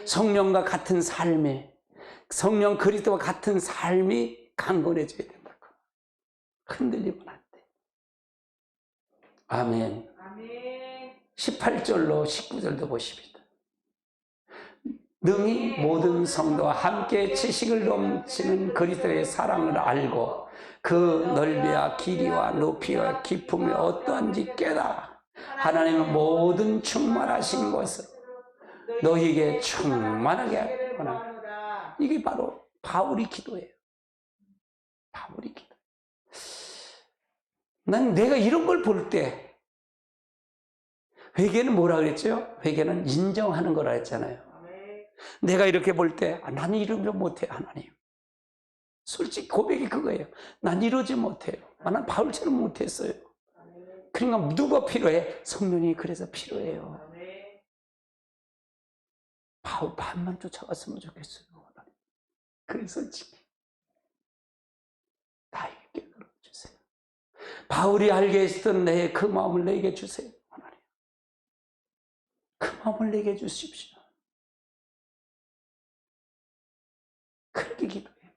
성령과 같은 삶에, 성령 그리스도와 같은 삶이 강건해져야 된다. 흔들리면 안 돼. 아멘. 18절로 19절도 보십니다. 능히 모든 성도와 함께 지식을 넘치는 그리스도의 사랑을 알고 그 넓이와 길이와 높이와 깊음이 어떠한지 깨달아 하나님은 모든 충만하신 것을 너희에게 충만하게 하거나. 이게 바로 바울이 기도예요. 바울이 기도. 난 내가 이런 걸 볼 때 회개는 뭐라 그랬죠? 회개는 인정하는 거라 했잖아요. 내가 이렇게 볼 때 나는 이런 거 못해 하나님. 솔직히 고백이 그거예요. 난 이러지 못해요. 난 바울처럼 못했어요. 그러니까 누가 필요해? 성령이 그래서 필요해요. 바울 반만 쫓아갔으면 좋겠어요. 그래서 솔직히 나에게 깨달아 주세요. 바울이 알게 했던 내 그 마음을 내게 주세요. 하나님. 그 마음을 내게 주십시오. 그렇게 기도해요.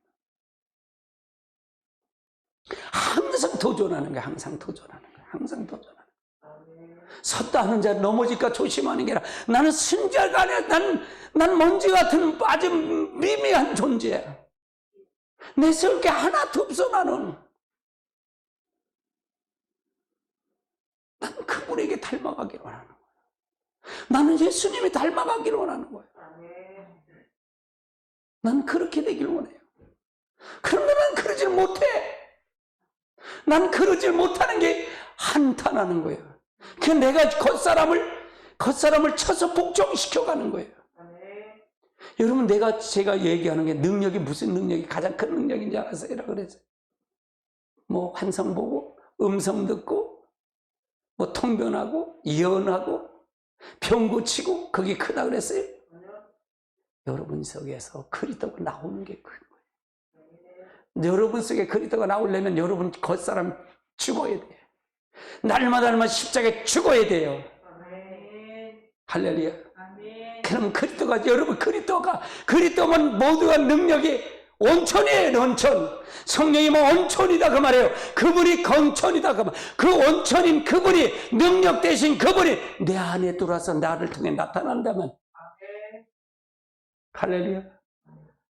항상 도전하는 거야. 항상 도전하는 거야. 항상 도전하는 거야. 섰다 하는 자 넘어질까 조심하는 게 아니라 나는 순자가 아니야. 난 먼지 같은 아주 미미한 존재야. 내 세울 게 하나도 없어. 나는 그분에게 닮아가기를 원하는 거야. 나는 예수님이 닮아가기를 원하는 거야. 난 그렇게 되길 원해요. 그런데 난 그러질 못해. 난 그러질 못하는 게 한탄하는 거예요. 그 내가 겉사람을 쳐서 복종시켜가는 거예요. 여러분, 제가 얘기하는 게 능력이 무슨 능력이 가장 큰 능력인지 아세요? 그래서 뭐 환상 보고 음성 듣고 뭐 통변하고 예언하고 병 고치고 그게 크다 그랬어요? 여러분 속에서 그리스도가 나오는 게 큰 거예요. 여러분 속에 그리스도가 나오려면 여러분 겉사람 죽어야 돼요. 날마다 십자가에 죽어야 돼요. 할렐루야. 그럼 그리스도만 모두가 능력이 온천이에요. 온천. 성령이면 온천이다 그 말이에요. 그분이 건천이다 그 말. 그 온천인 그분이, 능력 대신 그분이 내 안에 들어와서 나를 통해 나타난다면, 할렐루야.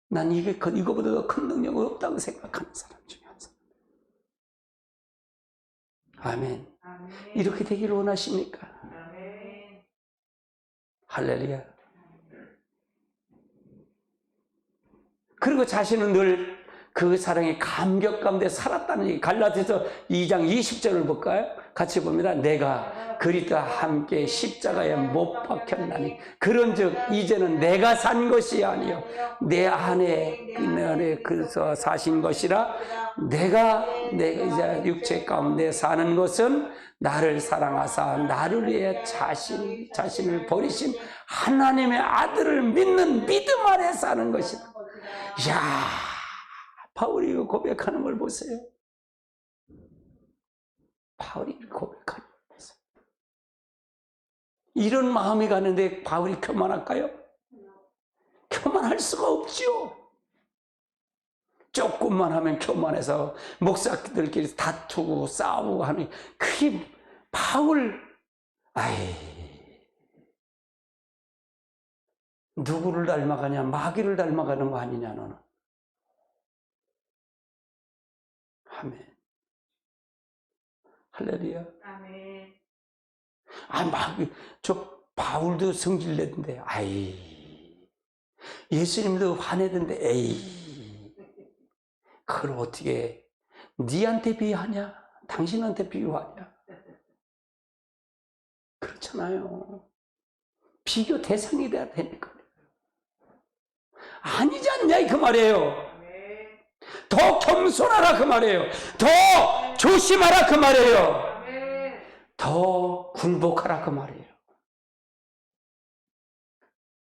난 이거보다 더 큰 능력은 없다고 생각하는 사람 중에 한 사람. 아멘. 이렇게 되기를 원하십니까? 할렐루야. 그리고 자신은 늘 그 사랑의 감격 가운데 살았다는 얘기. 갈라디아서 2장 20절을 볼까요? 같이 봅니다. 내가 그리스도와 함께 십자가에 못 박혔나니 그런즉 이제는 내가 산 것이 아니요 내 안에 그래서 사신 것이라. 내가 이제 육체 가운데 사는 것은 나를 사랑하사 나를 위해 자신을 버리신 하나님의 아들을 믿는 믿음 안에 사는 것이다. 이야, 바울이 고백하는 걸 보세요. 바울이 고백하는 걸 보세요. 이런 마음이 가는데 바울이 교만할까요? 교만할 수가 없죠. 조금만 하면 교만해서 목사들끼리 다투고 싸우고 하는 그게 바울. 누구를 닮아가냐? 마귀를 닮아가는 거 아니냐 너는. 아멘. 할렐루야. 아멘. 마귀, 저 바울도 성질내던데, 예수님도 화내던데, 그걸 어떻게 니한테 비하냐? 당신한테 비유하냐? 그렇잖아요. 비교 대상이 돼야 되니까. 아니지 않냐 그 말이에요. 더 겸손하라 그 말이에요. 더 조심하라 그 말이에요. 더 굴복하라 그 말이에요.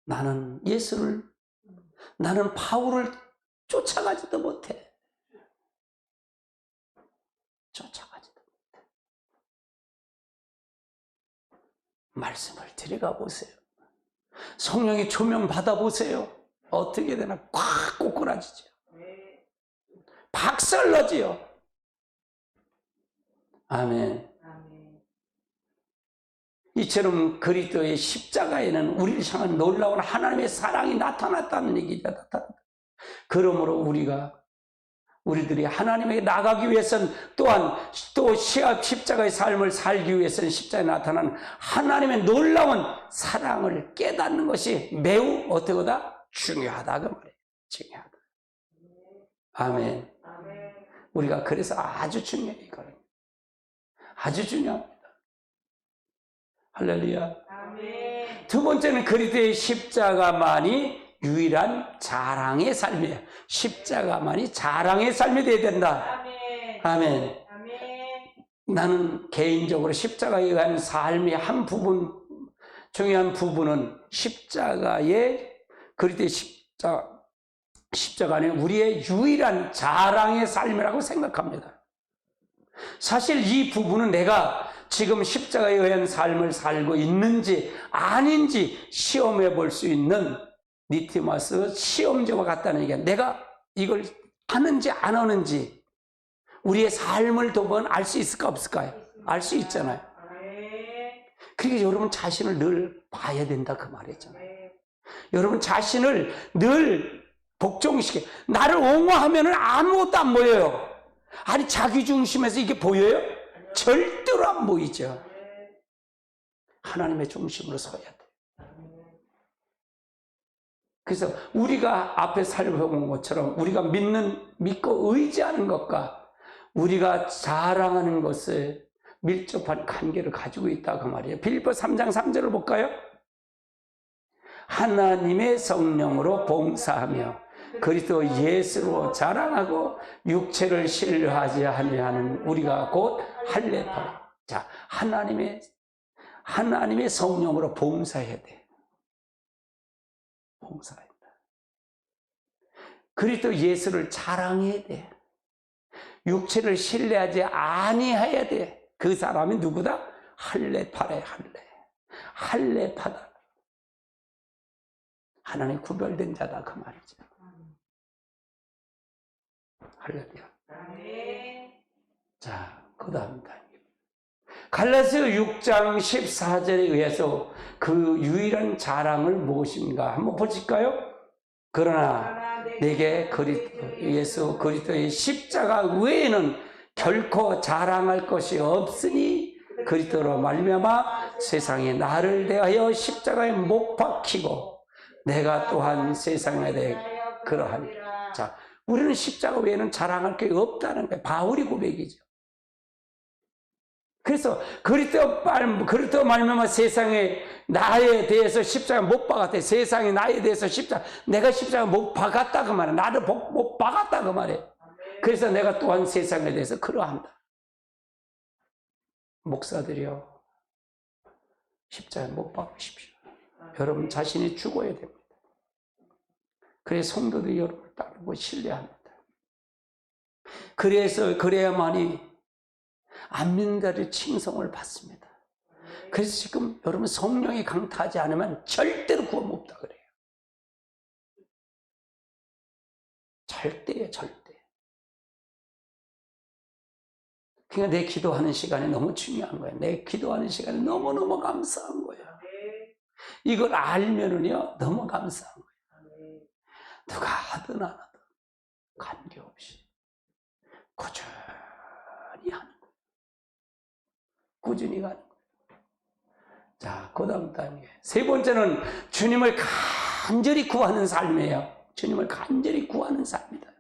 나는 나는 바울을 쫓아가지도 못해. 쫓아가지도 못해. 말씀을 들여가 보세요. 성령의 조명 받아보세요. 어떻게 되나 꽉 꼬꾸라지죠. 박살나지요. 아멘. 이처럼 그리스도의 십자가에는 우리를 향한 놀라운 하나님의 사랑이 나타났다는 얘기죠. 그러므로 우리들이 하나님에게 나가기 위해서는 또한 또 십자가의 삶을 살기 위해서는 십자가에 나타나는 하나님의 놀라운 사랑을 깨닫는 것이 매우 어떠하다? 중요하다 그 말이에요. 중요하다. 아멘. 우리가 그래서 아주 중요해요. 이거는. 아주 중요합니다. 할렐루야. 아멘. 두 번째는 그리스도의 십자가만이 유일한 자랑의 삶이에요. 십자가만이 자랑의 삶이 되어야 된다. 아멘. 아멘. 아멘. 나는 개인적으로 십자가에 의한 삶의 한 부분, 중요한 부분은 그리스도의 십자가는 우리의 유일한 자랑의 삶이라고 생각합니다. 사실 이 부분은 내가 지금 십자가에 의한 삶을 살고 있는지 아닌지 시험해 볼 수 있는 니티마스 시험지와 같다는 얘기야. 내가 이걸 하는지 안 하는지 우리의 삶을 보면 알 수 있을까 없을까요? 알 수 있잖아요. 그러니까 여러분 자신을 늘 봐야 된다 그 말이죠. 여러분 자신을 늘 복종시켜. 나를 옹호하면 아무것도 안 보여요. 아니 자기 중심에서 이게 보여요? 절대로 안 보이죠. 하나님의 중심으로 서야 돼. 그래서 우리가 앞에 살펴본 것처럼 우리가 믿고 의지하는 것과 우리가 자랑하는 것에 밀접한 관계를 가지고 있다 그 말이에요. 빌립보 3장 3절을 볼까요? 하나님의 성령으로 봉사하며 그리스도 예수로 자랑하고 육체를 신뢰하지 아니하는 우리가 곧 할례파라. 자, 하나님의 성령으로 봉사해야 돼. 봉사해야 돼. 그리스도 예수를 자랑해야 돼. 육체를 신뢰하지 아니해야 돼. 그 사람이 누구다? 할례파래. 할례파다. 하나님 구별된 자다 그 말이죠. 할렐루야. 자, 그 다음입니다. 갈라디아서 6장 14절에 의해서 그 유일한 자랑을 무엇인가 한번 보실까요? 그러나 내게 예수 그리스도의 십자가 외에는 결코 자랑할 것이 없으니 그리스도로 말미암아 세상에 나를 대하여 십자가에 못 박히고 내가 또한 세상에 대해 그러하니. 자, 우리는 십자가 외에는 자랑할 게 없다는 거예요. 바울이 고백이죠. 그래서 그리스도 말미암아 세상에 나에 대해서 십자가 못 박았대. 세상에 나에 대해서 내가 십자가 못 박았다 그 말이에요. 나를 못 박았다 그 말이에요. 그래서 내가 또한 세상에 대해서 그러한다. 목사들이요, 십자가 못 박으십시오. 여러분 자신이 죽어야 됩니다. 그래 성도들이 여러분을 따르고 신뢰합니다. 그래야만이 안 믿는 자들의 칭송을 받습니다. 그래서 지금 여러분 성령이 강타하지 않으면 절대로 구원 못 받다 그래요. 절대예요, 절대. 그러니까 내 기도하는 시간이 너무 중요한 거야. 내 기도하는 시간이 너무너무 감사한 거야. 이걸 알면은요, 너무 감사한 거야. 누가 하든 안 하든 관계없이 꾸준히 하는 거야. 꾸준히 가는 거야. 자, 그 다음 단계. 세 번째는 주님을 간절히 구하는 삶이에요. 주님을 간절히 구하는 삶이다.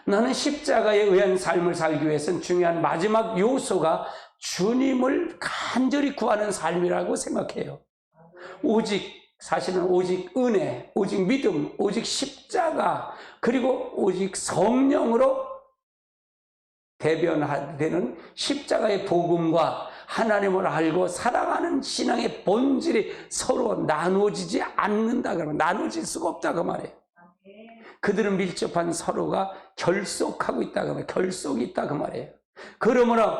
나는 십자가에 의한 삶을 살기 위해서는 중요한 마지막 요소가 주님을 간절히 구하는 삶이라고 생각해요. 사실은 오직 은혜, 오직 믿음, 오직 십자가, 그리고 오직 성령으로 대변되는 십자가의 복음과 하나님을 알고 사랑하는 신앙의 본질이 서로 나누어지지 않는다 그러면 나누어질 수가 없다 그 말이에요. 그들은 밀접한 서로가 결속하고 있다 그 말이에요. 결속이 있다 그 말이에요. 그러므로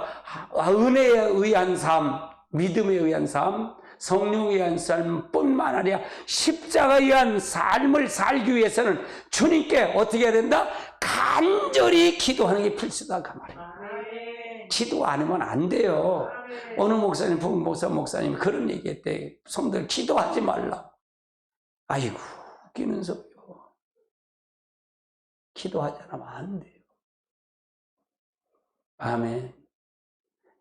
은혜에 의한 삶, 믿음에 의한 삶, 성령에 의한 삶뿐만 아니라 십자가에 의한 삶을 살기 위해서는 주님께 어떻게 해야 된다? 간절히 기도하는 게 필수다 그 말이에요. 기도 안 하면 안 돼요. 어느 목사님, 부흥 목사님이 그런 얘기했대. 성도들 기도하지 말라. 아이고 웃기는 소리요. 기도하지 않으면 안 돼요. 아멘.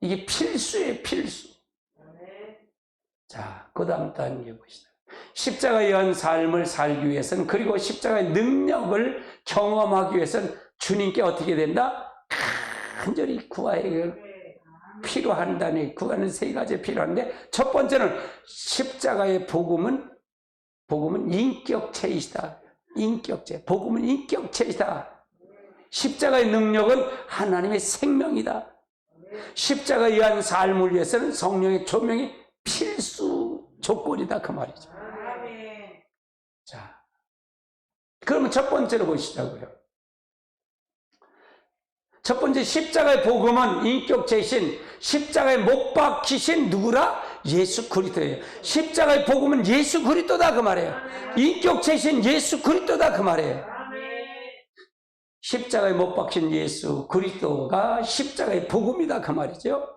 이게 필수예요, 필수. 자, 그 다음 단계 보시다. 십자가에 의한 삶을 살기 위해서는, 그리고 십자가의 능력을 경험하기 위해서는 주님께 어떻게 된다? 간절히 구하여 필요한다니, 구하는 세 가지 필요한데, 첫 번째는 십자가의 복음은 인격체이시다. 인격체. 복음은 인격체이다. 십자가의 능력은 하나님의 생명이다. 십자가에 의한 삶을 위해서는 성령의 조명이 필수 조건이다 그 말이죠. 자, 그러면 첫 번째로 보시자고요. 첫 번째, 십자가의 복음은 인격체이신 십자가에 못 박히신 누구라? 예수 그리스도예요. 십자가의 복음은 예수 그리스도다 그 말이에요. 인격체이신 예수 그리스도다 그 말이에요. 십자가에 못 박힌 예수 그리스도가 십자가의 복음이다 그 말이죠.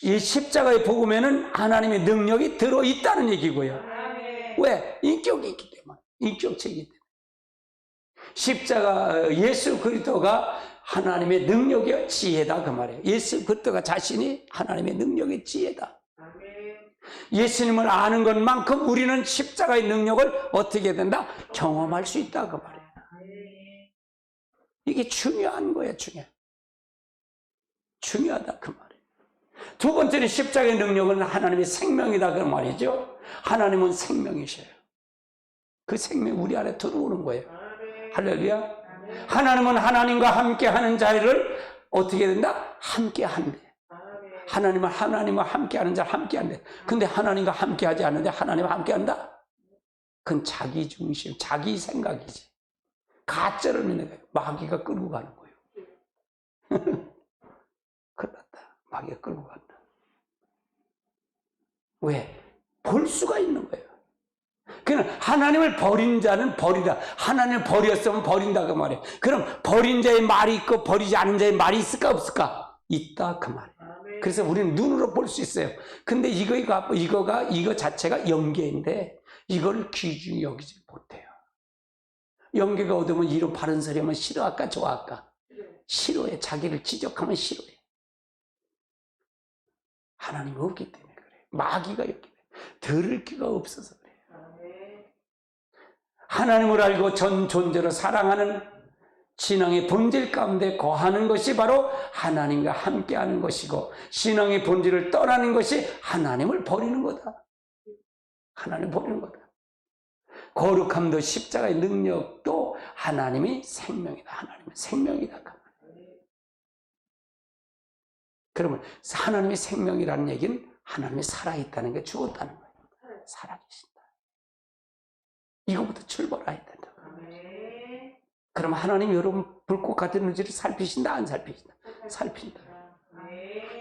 이 십자가의 복음에는 하나님의 능력이 들어있다는 얘기고요. 왜? 인격이 있기 때문에. 인격체이기 때문에. 십자가 예수 그리스도가 하나님의 능력의 지혜다 그 말이에요. 예수 그리스도가 자신이 하나님의 능력의 지혜다. 예수님을 아는 것만큼 우리는 십자가의 능력을 어떻게 된다? 경험할 수 있다 그 말이에요. 이게 중요한 거예요. 중요하다 그 말이에요. 두 번째는 십자가의 능력은 하나님의 생명이다 그 말이죠. 하나님은 생명이셔요. 그 생명이 우리 안에 들어오는 거예요. 할렐루야. 하나님은 하나님과 함께하는 자를 어떻게 된다? 함께한대. 하나님은 하나님과 함께하는 자를 함께한대. 근데 하나님과 함께하지 않는데 하나님과 함께한다? 그건 자기 중심, 자기 생각이지. 가짜를 믿는 거예요. 마귀가 끌고 가는 거예요. 큰일 났다. 마귀가 끌고 간다. 왜? 볼 수가 있는 거예요. 그냥 하나님을 버린 자는 버리다. 하나님을 버렸으면 버린다 그 말이에요. 그럼 버린 자의 말이 있고 버리지 않은 자의 말이 있을까 없을까? 있다 그 말이에요. 그래서 우리는 눈으로 볼 수 있어요. 근데 이거 자체가 영계인데 이걸 귀중히 여기지 못해요. 영계가 얻으면 이로 바른 소리 하면 싫어할까 좋아할까? 싫어해. 자기를 지적하면 싫어해. 하나님이 없기 때문에 그래요. 마귀가 없기 때문에. 들을 귀가 없어서 그래요. 하나님을 알고 전 존재로 사랑하는 신앙의 본질 가운데 거하는 것이 바로 하나님과 함께하는 것이고, 신앙의 본질을 떠나는 것이 하나님을 버리는 거다. 하나님을 버리는 거다. 거룩함도 십자가의 능력도 하나님이 생명이다. 하나님의 생명이다. 그러면 하나님의 생명이라는 얘기는 하나님이 살아있다는 게 죽었다는 거예요. 살아계신다. 이거부터 출발해야 된다. 그럼 하나님 여러분 불꽃 같은 눈질을 살피신다 안 살피신다? 살핀다.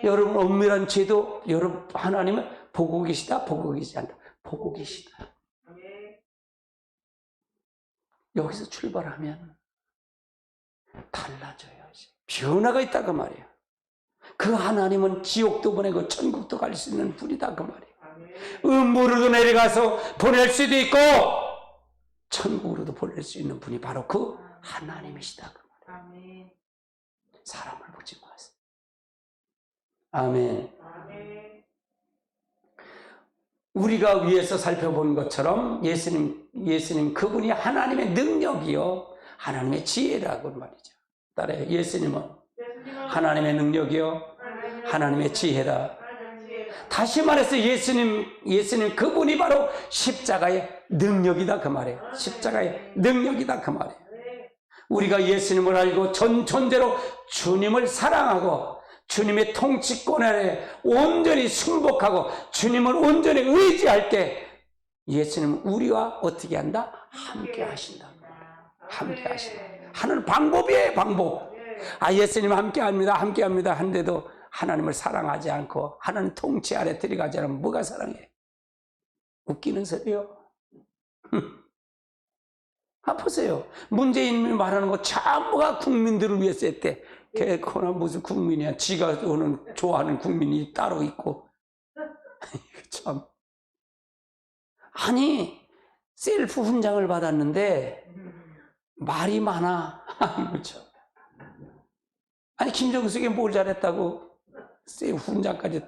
여러분 엄밀한 죄도 여러분 하나님은 보고 계시다 보고 계시지 않다? 보고 계시다. 여기서 출발하면 달라져요. 변화가 있다고 말이에요. 그 하나님은 지옥도 보내고 천국도 갈 수 있는 분이다 그 말이에요. 음부로도 내려가서 보낼 수도 있고 천국으로도 보낼 수 있는 분이 바로 그 하나님이시다 그 말이에요. 사람을 보지 마세요. 아멘. 우리가 위에서 살펴본 것처럼 예수님 그분이 하나님의 능력이요 하나님의 지혜라고 말이죠. 따라요. 예수님은 하나님의 능력이요 하나님의 지혜다. 다시 말해서 예수님 그분이 바로 십자가의 능력이다 그 말이에요. 십자가의 능력이다 그 말이에요. 우리가 예수님을 알고 전 존재로 주님을 사랑하고 주님의 통치권 아래 온전히 순복하고 주님을 온전히 의지할 때 예수님은 우리와 어떻게 한다? 함께 하신다. 함께 하신다. 하는 방법이에요, 방법. 예수님 함께 합니다, 함께 합니다. 한데도 하나님을 사랑하지 않고 하나님 통치 아래 들어가지 않으면 뭐가 사랑해? 웃기는 소리요. 보세요. 문재인이 말하는 거 전부가 국민들을 위해서 했대. 개코나 무슨 국민이야. 지가 좋아하는 국민이 따로 있고. 참. 아니, 셀프 훈장을 받았는데 말이 많아. 아이고 참. 아니 김정숙이 뭘 잘했다고 셀프 훈장까지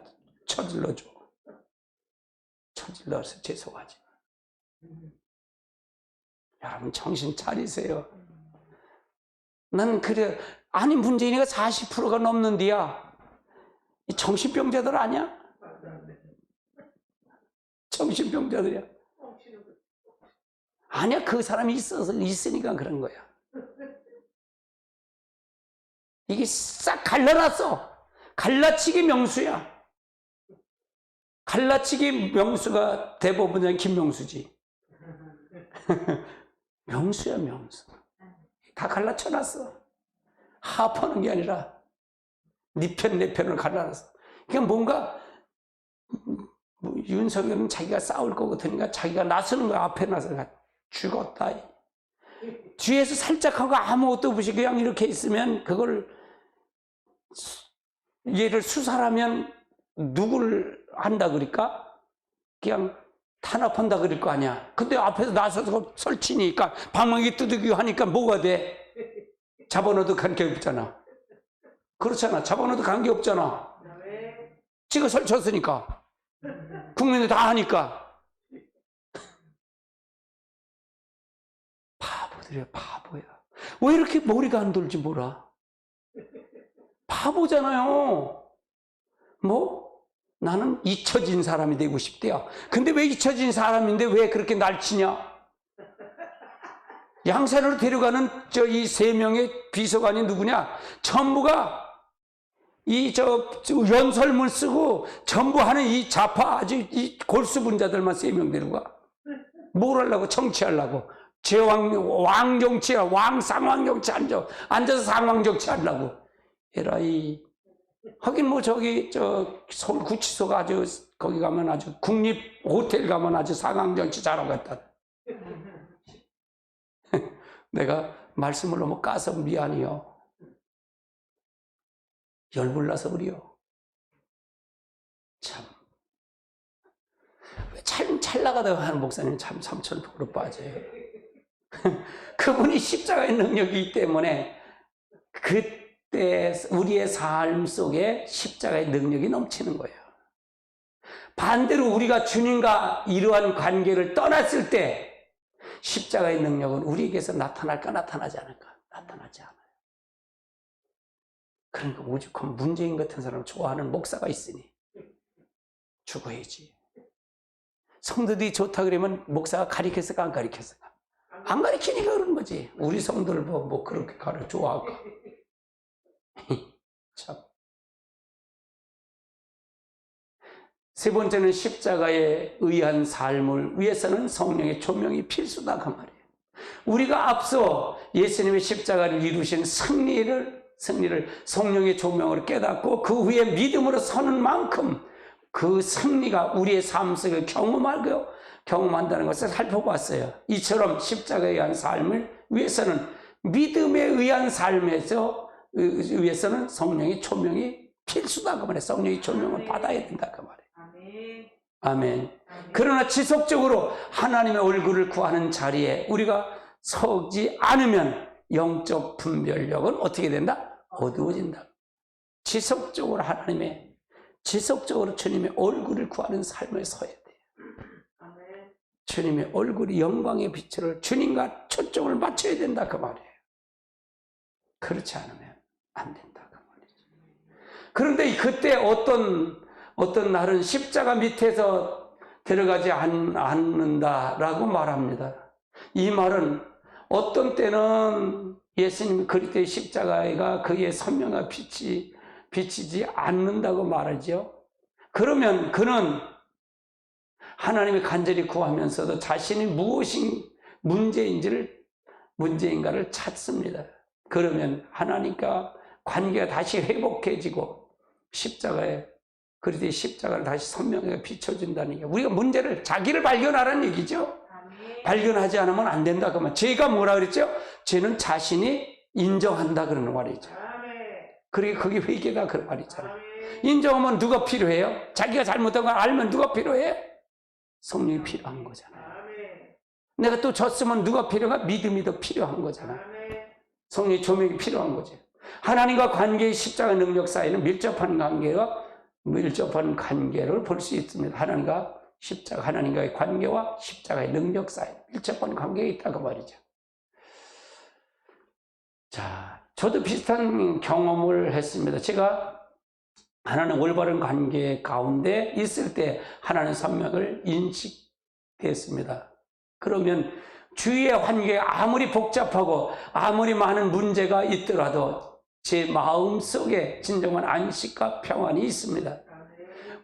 쳐질러줘. 쳐질러서 죄송하지. 여러분 정신 차리세요. 난 그래. 아니 문재인이가 40%가 넘는데야 이 정신병자들 아니야? 정신병자들이야. 아니야, 그 사람이 있으니까 그런 거야. 이게 싹 갈라놨어. 갈라치기 명수야. 갈라치기 명수가 대법원장 김명수지. 명수야, 명수. 다 갈라쳐놨어. 합하는 게 아니라 네 편, 내 편을 갈라놨어. 그러니까 뭔가 윤석열은 자기가 싸울 거 같으니까 자기가 나서는 거야. 앞에 나서 죽었다. 뒤에서 살짝 하고 아무것도 없이 그냥 이렇게 있으면 그걸 얘를 수사하면 누구를 한다 그럴까? 그냥 탄압한다 그럴 거 아니야. 근데 앞에서 나서서 설치니까 방망이 두들기고 하니까 뭐가 돼? 잡아넣어도 관계없잖아. 그렇잖아. 잡아넣어도 관계없잖아. 지가 설쳤으니까. 국민들 다 하니까. 바보들이야, 바보야. 왜 이렇게 머리가 안 돌지 몰라? 바보잖아요. 나는 잊혀진 사람이 되고 싶대요. 근데 왜 잊혀진 사람인데 왜 그렇게 날치냐? 양산으로 데려가는 이 3명의 비서관이 누구냐? 전부가 연설문 쓰고 전부 하는 이 좌파 아주 이 골수분자들만 3명 데려가. 뭘 하려고? 정치하려고. 왕정치, 상왕정치 앉아서 상왕정치 하려고. 에라이. 하긴 서울 구치소가 아주, 거기 가면 아주, 국립 호텔 가면 아주 상황정치 잘하겠다. 내가 말씀을 너무 까서 미안해요. 열불나서 그래요. 참. 잘 나가다가 하는 목사님 참 삼천포로 빠져요. 그분이 십자가의 능력이기 때문에 그때 우리의 삶 속에 십자가의 능력이 넘치는 거예요. 반대로 우리가 주님과 이러한 관계를 떠났을 때 십자가의 능력은 우리에게서 나타날까 나타나지 않을까? 나타나지 않아요. 그러니까 오죽하면 문재인 같은 사람을 좋아하는 목사가 있으니 죽어야지. 성도들이 좋다 그러면 목사가 가리켰을까 안 가리켰을까? 안 가리키니까 그런 거지. 우리 성도를 뭐 그렇게 좋아할까? 참. 세 번째는 십자가에 의한 삶을 위해서는 성령의 조명이 필수다 그 말이에요. 우리가 앞서 예수님의 십자가를 이루신 승리를 성령의 조명으로 깨닫고 그 후에 믿음으로 서는 만큼 그 승리가 우리의 삶 속에 경험한다는 것을 살펴봤어요. 이처럼 십자가에 의한 삶을 위해서는 믿음에 의한 삶에서 위해서는 성령의 조명이 필수다 그 말이에요. 성령의 조명을 받아야 된다 그 말이에요. 아멘. 아멘. 그러나 지속적으로 하나님의 얼굴을 구하는 자리에 우리가 서지 않으면 영적 분별력은 어떻게 된다? 어두워진다. 지속적으로 지속적으로 주님의 얼굴을 구하는 삶을 서야 돼요. 아멘. 주님의 얼굴이 영광의 빛을 주님과 초점을 맞춰야 된다 그 말이에요. 그렇지 않으면 안 된다 그 말이죠. 그런데 그때 어떤 날은 십자가 밑에서 들어가지 않는다라고 말합니다. 이 말은 어떤 때는 예수님 그리스도의 십자가가 그의 선명한 비치지 않는다고 말하죠. 그러면 그는 하나님이 간절히 구하면서도 자신이 무엇이 문제인가를 찾습니다. 그러면 하나님과 관계가 다시 회복해지고 그리스도의 십자가를 다시 선명하게 비춰준다는 얘기예요. 우리가 자기를 발견하라는 얘기죠. 아멘. 발견하지 않으면 안 된다 그러면 죄가 뭐라 그랬죠? 죄는 자신이 인정한다 그러는 말이죠. 아멘. 그러니까 그게 회개다 그런 말이잖아요. 아멘. 인정하면 누가 필요해요? 자기가 잘못한 걸 알면 누가 필요해요? 성령이 필요한 거잖아요. 아멘. 내가 또 졌으면 누가 필요한가? 믿음이 더 필요한 거잖아요. 아멘. 성령의 조명이 필요한 거죠. 하나님과 관계의 십자가 능력 사이는 밀접한 관계를 볼 수 있습니다. 하나님과의 관계와 십자가의 능력 사이 밀접한 관계가 있다고 말이죠. 자, 저도 비슷한 경험을 했습니다. 제가 하나님 올바른 관계 가운데 있을 때 하나님 선명을 인식했습니다. 그러면 주위의 환경이 아무리 복잡하고 아무리 많은 문제가 있더라도 제 마음 속에 진정한 안식과 평안이 있습니다.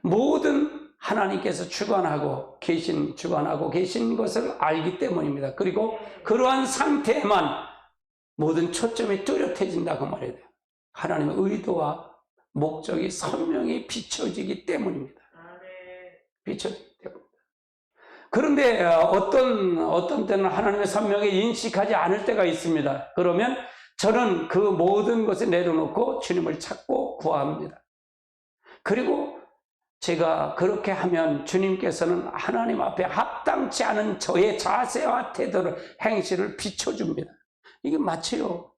모든 하나님께서 주관하고 계신 것을 알기 때문입니다. 그리고 그러한 상태에만 모든 초점이 뚜렷해진다고 말해야 돼요. 하나님의 의도와 목적이 선명히 비춰지기 때문입니다. 비춰지기 때문입니다. 그런데 어떤 때는 하나님의 선명히 인식하지 않을 때가 있습니다. 그러면 저는 그 모든 것을 내려놓고 주님을 찾고 구합니다. 그리고 제가 그렇게 하면 주님께서는 하나님 앞에 합당치 않은 저의 자세와 태도를 행실을 비춰줍니다. 이게 마치요.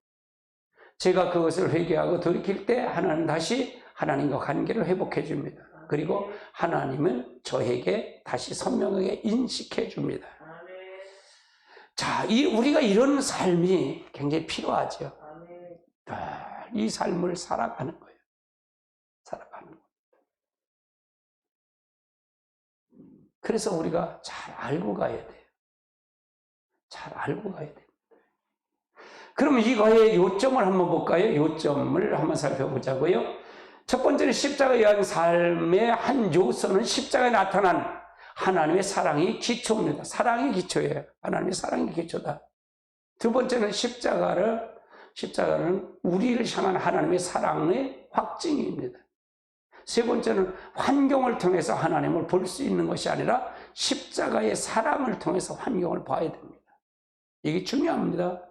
제가 그것을 회개하고 돌이킬 때 하나님 다시 하나님과 관계를 회복해 줍니다. 그리고 하나님을 저에게 다시 선명하게 인식해 줍니다. 자, 우리가 이런 삶이 굉장히 필요하죠. 이 삶을 살아가는 거예요. 살아가는 거예요. 그래서 우리가 잘 알고 가야 돼요. 잘 알고 가야 돼요. 그러면 이거의 요점을 한번 볼까요? 요점을 한번 살펴보자고요. 첫 번째는 십자가에 의한 삶의 한 요소는 십자가에 나타난 하나님의 사랑이 기초입니다. 사랑이 기초예요. 하나님의 사랑이 기초다. 두 번째는 십자가는 우리를 향한 하나님의 사랑의 확증입니다. 세 번째는 환경을 통해서 하나님을 볼 수 있는 것이 아니라 십자가의 사랑을 통해서 환경을 봐야 됩니다. 이게 중요합니다.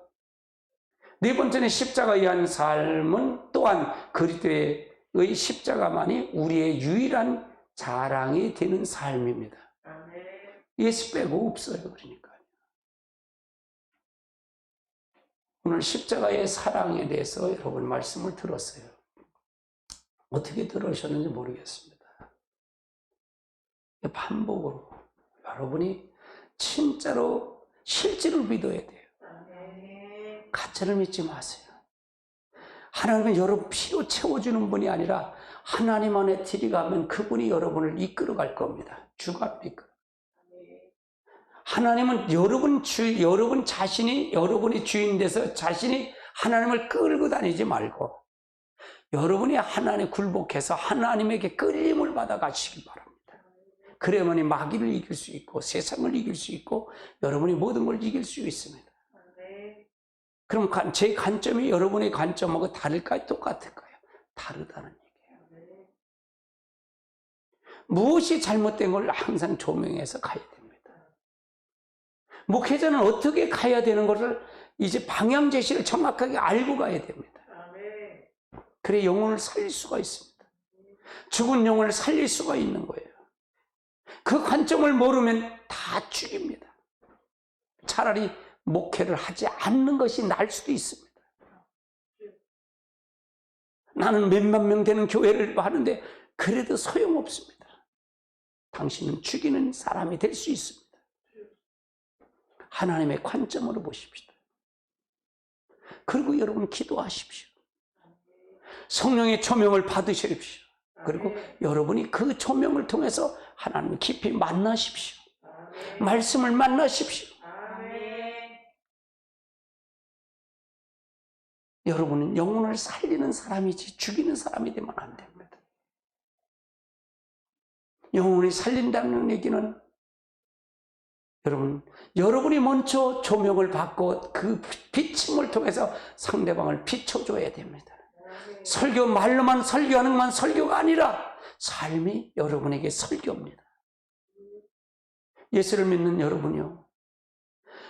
네 번째는 십자가에 의한 삶은 또한 그리스도의 십자가만이 우리의 유일한 자랑이 되는 삶입니다. 예수 빼고 없어요. 그러니까요. 오늘 십자가의 사랑에 대해서 여러분 말씀을 들었어요. 어떻게 들으셨는지 모르겠습니다. 반복으로 여러분이 진짜로 실제로 믿어야 돼요. 가짜를 믿지 마세요. 하나님은 여러분 피로 채워주는 분이 아니라 하나님 안에 들어가면 그분이 여러분을 이끌어갈 겁니다. 주가 이끌어. 하나님은 여러분 자신이 여러분이 주인 돼서 자신이 하나님을 끌고 다니지 말고 여러분이 하나님에 굴복해서 하나님에게 끌림을 받아 가시길 바랍니다. 그래야만이 마귀를 이길 수 있고 세상을 이길 수 있고 여러분이 모든 걸 이길 수 있습니다. 그럼 제 관점이 여러분의 관점하고 다를까요? 똑같을까요? 다르다는 얘기예요. 무엇이 잘못된 걸 항상 조명해서 가야 됩니다. 목회자는 어떻게 가야 되는 것을 이제 방향 제시를 정확하게 알고 가야 됩니다. 그래 영혼을 살릴 수가 있습니다. 죽은 영을 살릴 수가 있는 거예요. 그 관점을 모르면 다 죽입니다. 차라리 목회를 하지 않는 것이 나을 수도 있습니다. 나는 몇만 명 되는 교회를 하는데 그래도 소용없습니다. 당신은 죽이는 사람이 될 수 있습니다. 하나님의 관점으로 보십시다. 그리고 여러분 기도하십시오. 성령의 조명을 받으십시오. 그리고 여러분이 그 조명을 통해서 하나님을 깊이 만나십시오. 말씀을 만나십시오. 여러분은 영혼을 살리는 사람이지 죽이는 사람이 되면 안 됩니다. 영혼을 살린다는 얘기는 여러분이 먼저 조명을 받고 그 비침을 통해서 상대방을 비춰줘야 됩니다. 설교 말로만 설교하는 것만 설교가 아니라 삶이 여러분에게 설교입니다. 예수를 믿는 여러분이요.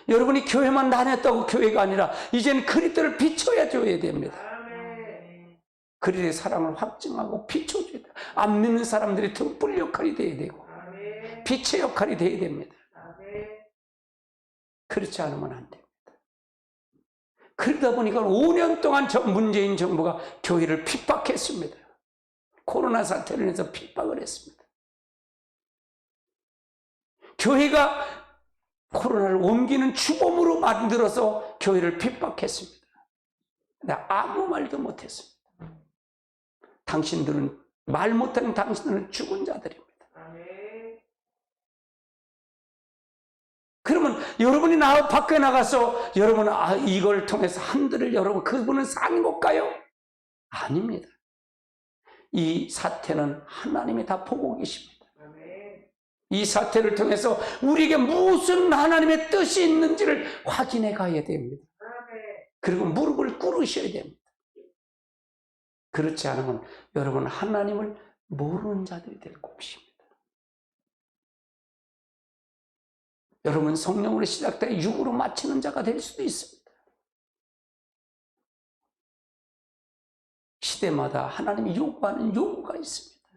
여러분이 교회만 다녔다고 교회가 아니라 이제는 그리스도를 비춰야 줘야 됩니다. 그리스도의 사랑을 확증하고 비춰줘야 돼요. 안 믿는 사람들이 등불 역할이 돼야 되고 빛의 역할이 돼야 됩니다. 그렇지 않으면 안 됩니다. 그러다 보니까 5년 동안 문재인 정부가 교회를 핍박했습니다. 코로나 사태를 해서 핍박을 했습니다. 교회가 코로나를 옮기는 주범으로 만들어서 교회를 핍박했습니다. 근데 아무 말도 못했습니다. 당신들은 말 못하는 당신들은 죽은 자들입니다. 그러면 여러분이 밖에 나가서 여러분은 이걸 통해서 한들을 여러분 그분은 산 걸까요? 아닙니다. 이 사태는 하나님이 다 보고 계십니다. 이 사태를 통해서 우리에게 무슨 하나님의 뜻이 있는지를 확인해 가야 됩니다. 그리고 무릎을 꿇으셔야 됩니다. 그렇지 않으면 여러분 하나님을 모르는 자들이 될 것입니다. 여러분 성령으로 시작돼 육으로 마치는 자가 될 수도 있습니다. 시대마다 하나님이 요구하는 요구가 있습니다.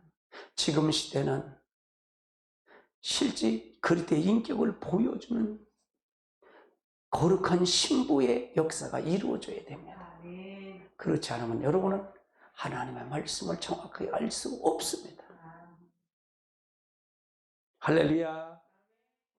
지금 시대는 실제 그리스도의 인격을 보여주는 거룩한 신부의 역사가 이루어져야 됩니다. 그렇지 않으면 여러분은 하나님의 말씀을 정확하게 알 수 없습니다. 할렐루야.